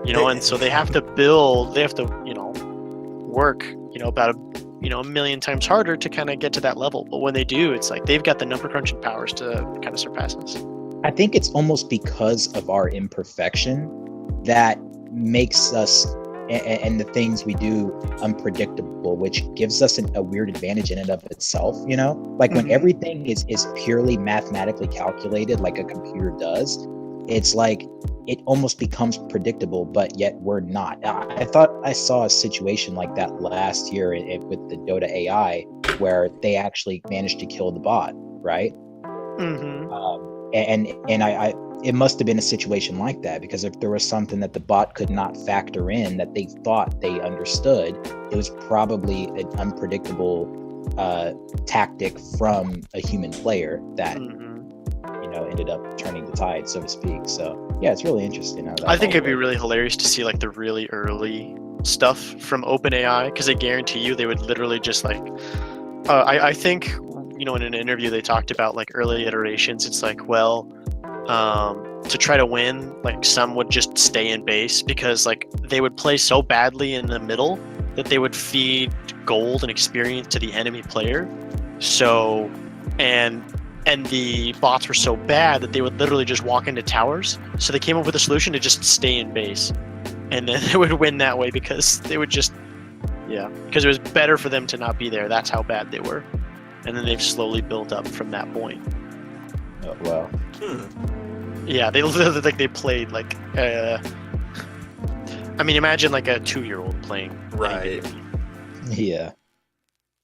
and so they have to work, about a million times harder to kind of get to that level. But when they do, it's like they've got the number crunching powers to kind of surpass us. I think it's almost because of our imperfection that makes us and the things we do unpredictable, which gives us a weird advantage in and of itself. Like when everything is purely mathematically calculated like a computer does, it's like it almost becomes predictable, but yet we're not. I thought I saw a situation like that last year with the DotA AI, where they actually managed to kill the bot, right? Mm-hmm. And it must have been a situation like that, because if there was something that the bot could not factor in that they thought they understood, it was probably an unpredictable tactic from a human player that ended up turning the tide, so to speak. So yeah, it's really interesting. I think it'd be really hilarious to see like the really early stuff from OpenAI, because I guarantee you they would literally just like I think in an interview they talked about like early iterations. It's like, well, to try to win, like some would just stay in base because like they would play so badly in the middle that they would feed gold and experience to the enemy player. So and the bots were so bad that they would literally just walk into towers. So they came up with a solution to just stay in base, and then they would win that way because they would just because it was better for them to not be there. That's how bad they were. And then they've slowly built up from that point. Oh, wow. Yeah, they literally like they played like I mean, imagine like a 2-year-old playing. Right. Yeah.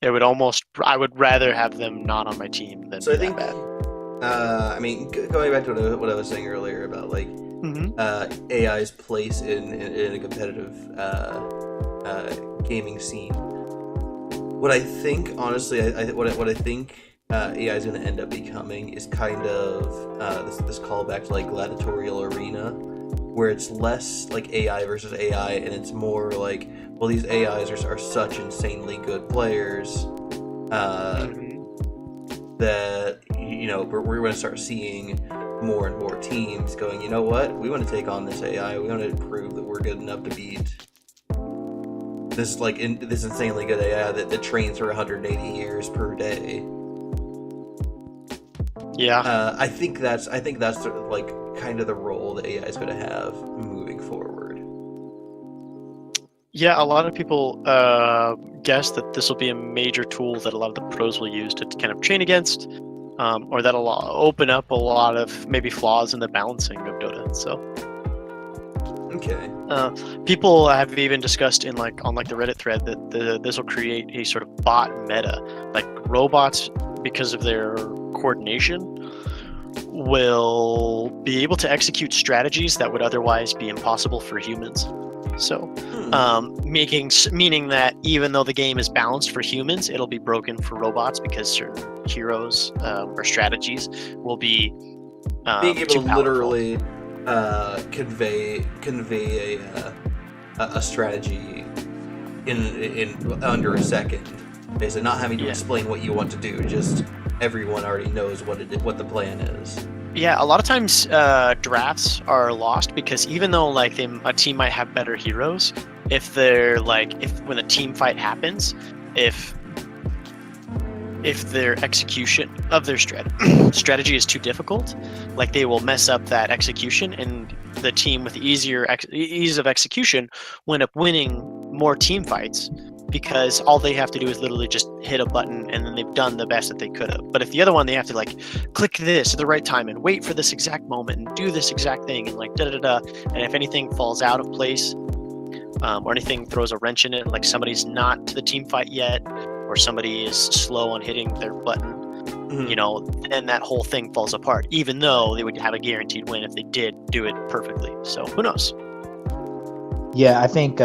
It would almost. I would rather have them not on my team than So I be think, that I mean, going back to what I was saying earlier about like AI's place in a competitive gaming scene. What I think, honestly, what I think AI is going to end up becoming is kind of this callback to like gladiatorial arena, where it's less like AI versus AI, and it's more like, well, these AIs are such insanely good players that we're going to start seeing more and more teams going, you know what, we want to take on this AI, we want to prove that we're good enough to beat this this insanely good AI that trains for 180 years per day. Yeah. I think that's like kind of the role that AI is going to have moving forward. Yeah, a lot of people guess that this will be a major tool that a lot of the pros will use to kind of train against, or that'll open up a lot of maybe flaws in the balancing of Dota. So, okay. People have even discussed on the Reddit thread that this will create a sort of bot meta, like robots, because of their coordination, will be able to execute strategies that would otherwise be impossible for humans. So, meaning that even though the game is balanced for humans, it'll be broken for robots because certain heroes or strategies will be being able to powerful. literally convey a strategy in under a second. Basically, not having to explain what you want to do, just everyone already knows what the plan is. Yeah, a lot of times drafts are lost because even though like a team might have better heroes, if when a team fight happens, if their execution of their strategy is too difficult, like they will mess up that execution, and the team with ease of execution will end up winning more team fights, because all they have to do is literally just hit a button and then they've done the best that they could have. But if the other one, they have to like click this at the right time and wait for this exact moment and do this exact thing and like da-da-da-da. And if anything falls out of place or anything throws a wrench in it, like somebody's not to the team fight yet, or somebody is slow on hitting their button, then that whole thing falls apart, even though they would have a guaranteed win if they did do it perfectly. So who knows? Yeah, I think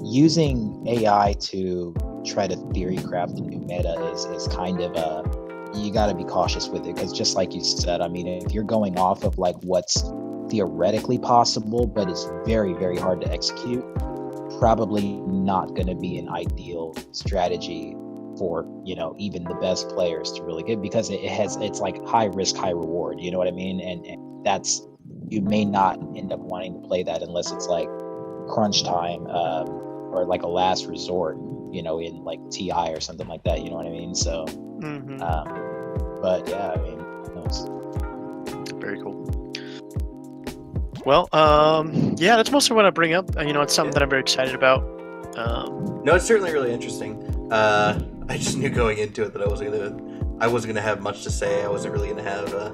using AI to try to theory craft the new meta is kind of you got to be cautious with it, because just like you said, I mean, if you're going off of like what's theoretically possible but it's very, very hard to execute, probably not going to be an ideal strategy for even the best players to really get, because it's like high risk, high reward. You know what I mean? And that's, you may not end up wanting to play that unless it's like crunch time or like a last resort, in like TI or something like that. You know what I mean? So, but yeah, I mean, who knows? Very cool. Well, yeah, that's mostly what I bring up. It's something that I'm very excited about. No, it's certainly really interesting. I just knew going into it that I wasn't gonna have much to say. I wasn't really gonna have a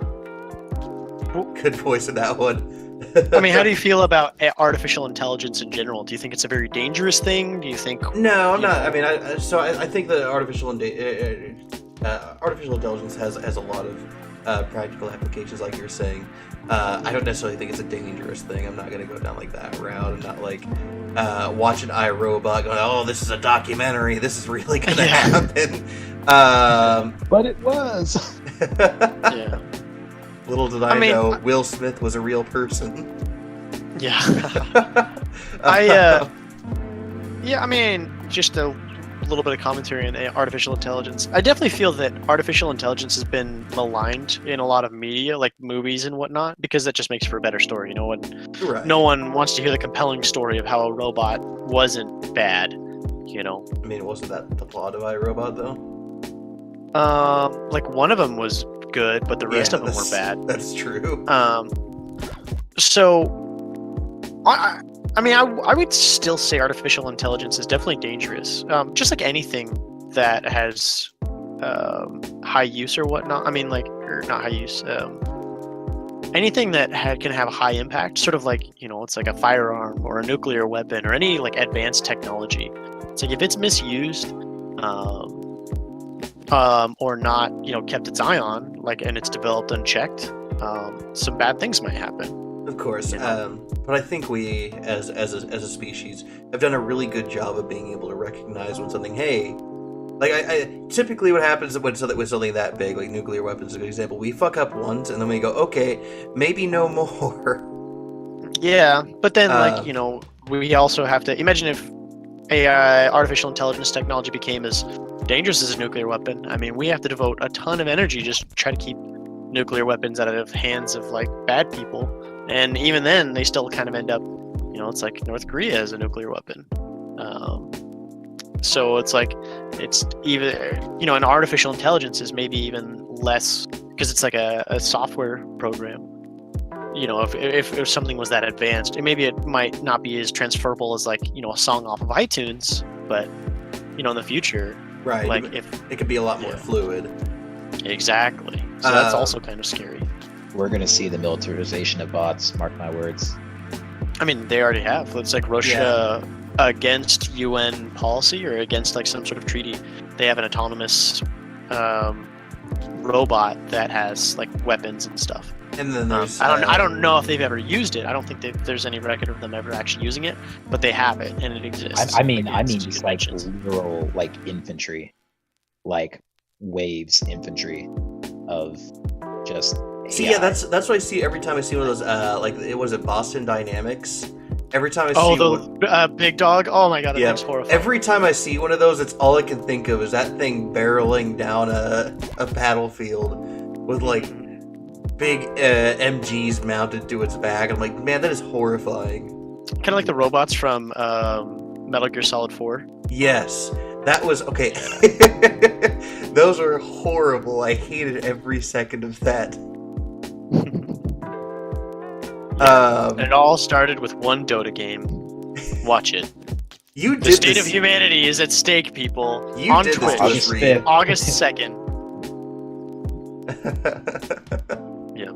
good voice in that one. I mean, how do you feel about artificial intelligence in general? Do you think it's a very dangerous thing? Do you think? No, I'm not. I mean, I think that artificial intelligence has a lot of practical applications, like you're saying, I don't necessarily think it's a dangerous thing. I'm not going to go down like that route. I'm not like watching iRobot going, oh, this is a documentary. This is really going to happen. But it was. Yeah. Little did I know, Will Smith was a real person. Yeah. Yeah, I mean, just a little bit of commentary on artificial intelligence. I definitely feel that artificial intelligence has been maligned in a lot of media, like movies and whatnot, because that just makes for a better story. No one wants to hear the compelling story of how a robot wasn't bad, you know. I mean, wasn't that the plot of iRobot, though? Like one of them was good, but the rest of them were bad. That's true. So I mean, I would still say artificial intelligence is definitely dangerous. Just like anything that has high use or whatnot. I mean, or not high use. Anything that can have a high impact, sort of like, it's like a firearm or a nuclear weapon or any like advanced technology. It's like if it's misused, or not, kept its eye on, and it's developed unchecked, some bad things might happen. Of course, but I think we, as a species, have done a really good job of being able to recognize when something, I typically what happens with something that big, like nuclear weapons, is a good example. We fuck up once, and then we go, okay, maybe no more. Yeah, but then, we also have to imagine if AI, artificial intelligence technology, became as dangerous as a nuclear weapon. I mean, we have to devote a ton of energy just to try to keep nuclear weapons out of hands of bad people. And even then, they still kind of end up, it's like North Korea has a nuclear weapon. So it's like, it's even, an artificial intelligence is maybe even less, because it's like a software program. If something was that advanced, maybe it might not be as transferable as a song off of iTunes, but, in the future. Right. If it could be a lot more fluid. Exactly. So that's also kind of scary. We're going to see the militarization of bots, mark my words. I mean, they already have. It's like Russia against UN policy or against some sort of treaty. They have an autonomous robot that has weapons and stuff. And then there's I don't know if they've ever used it. I don't think there's any record of them ever actually using it, but they have it and it exists. I mean just literal infantry, waves infantry of just. See, yeah, that's what I see every time I see one of those. It was Boston Dynamics. Every time I see the big dog. Oh my god, that thing's horrifying. Every time I see one of those, it's all I can think of is that thing barreling down a battlefield with big MGs mounted to its back. I'm like, man, that is horrifying. Kind of like the robots from Metal Gear Solid 4. Yes, that was okay. Those were horrible. I hated every second of that. And it all started with one Dota game. Watch it. The state of humanity is at stake, people. On Twitch, August 2nd. Yeah.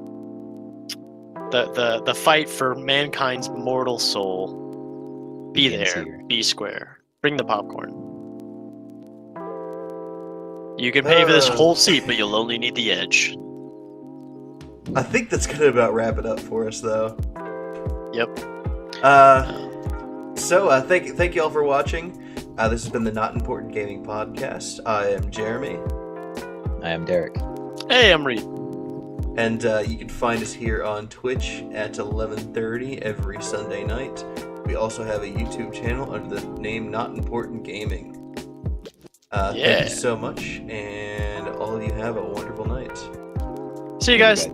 The fight for mankind's mortal soul. Be there. Be square. Bring the popcorn. You can pay for this whole seat, but you'll only need the edge. I think that's gonna about wrap it up for us, though. Yep. So thank you all for watching. This has been the Not Important Gaming Podcast. I am Jeremy. I am Derrick. Hey, I'm Reid. And you can find us here on Twitch at 11:30 every Sunday night. We also have a YouTube channel under the name Not Important Gaming. Thank you so much, and all of you have a wonderful night. See you guys.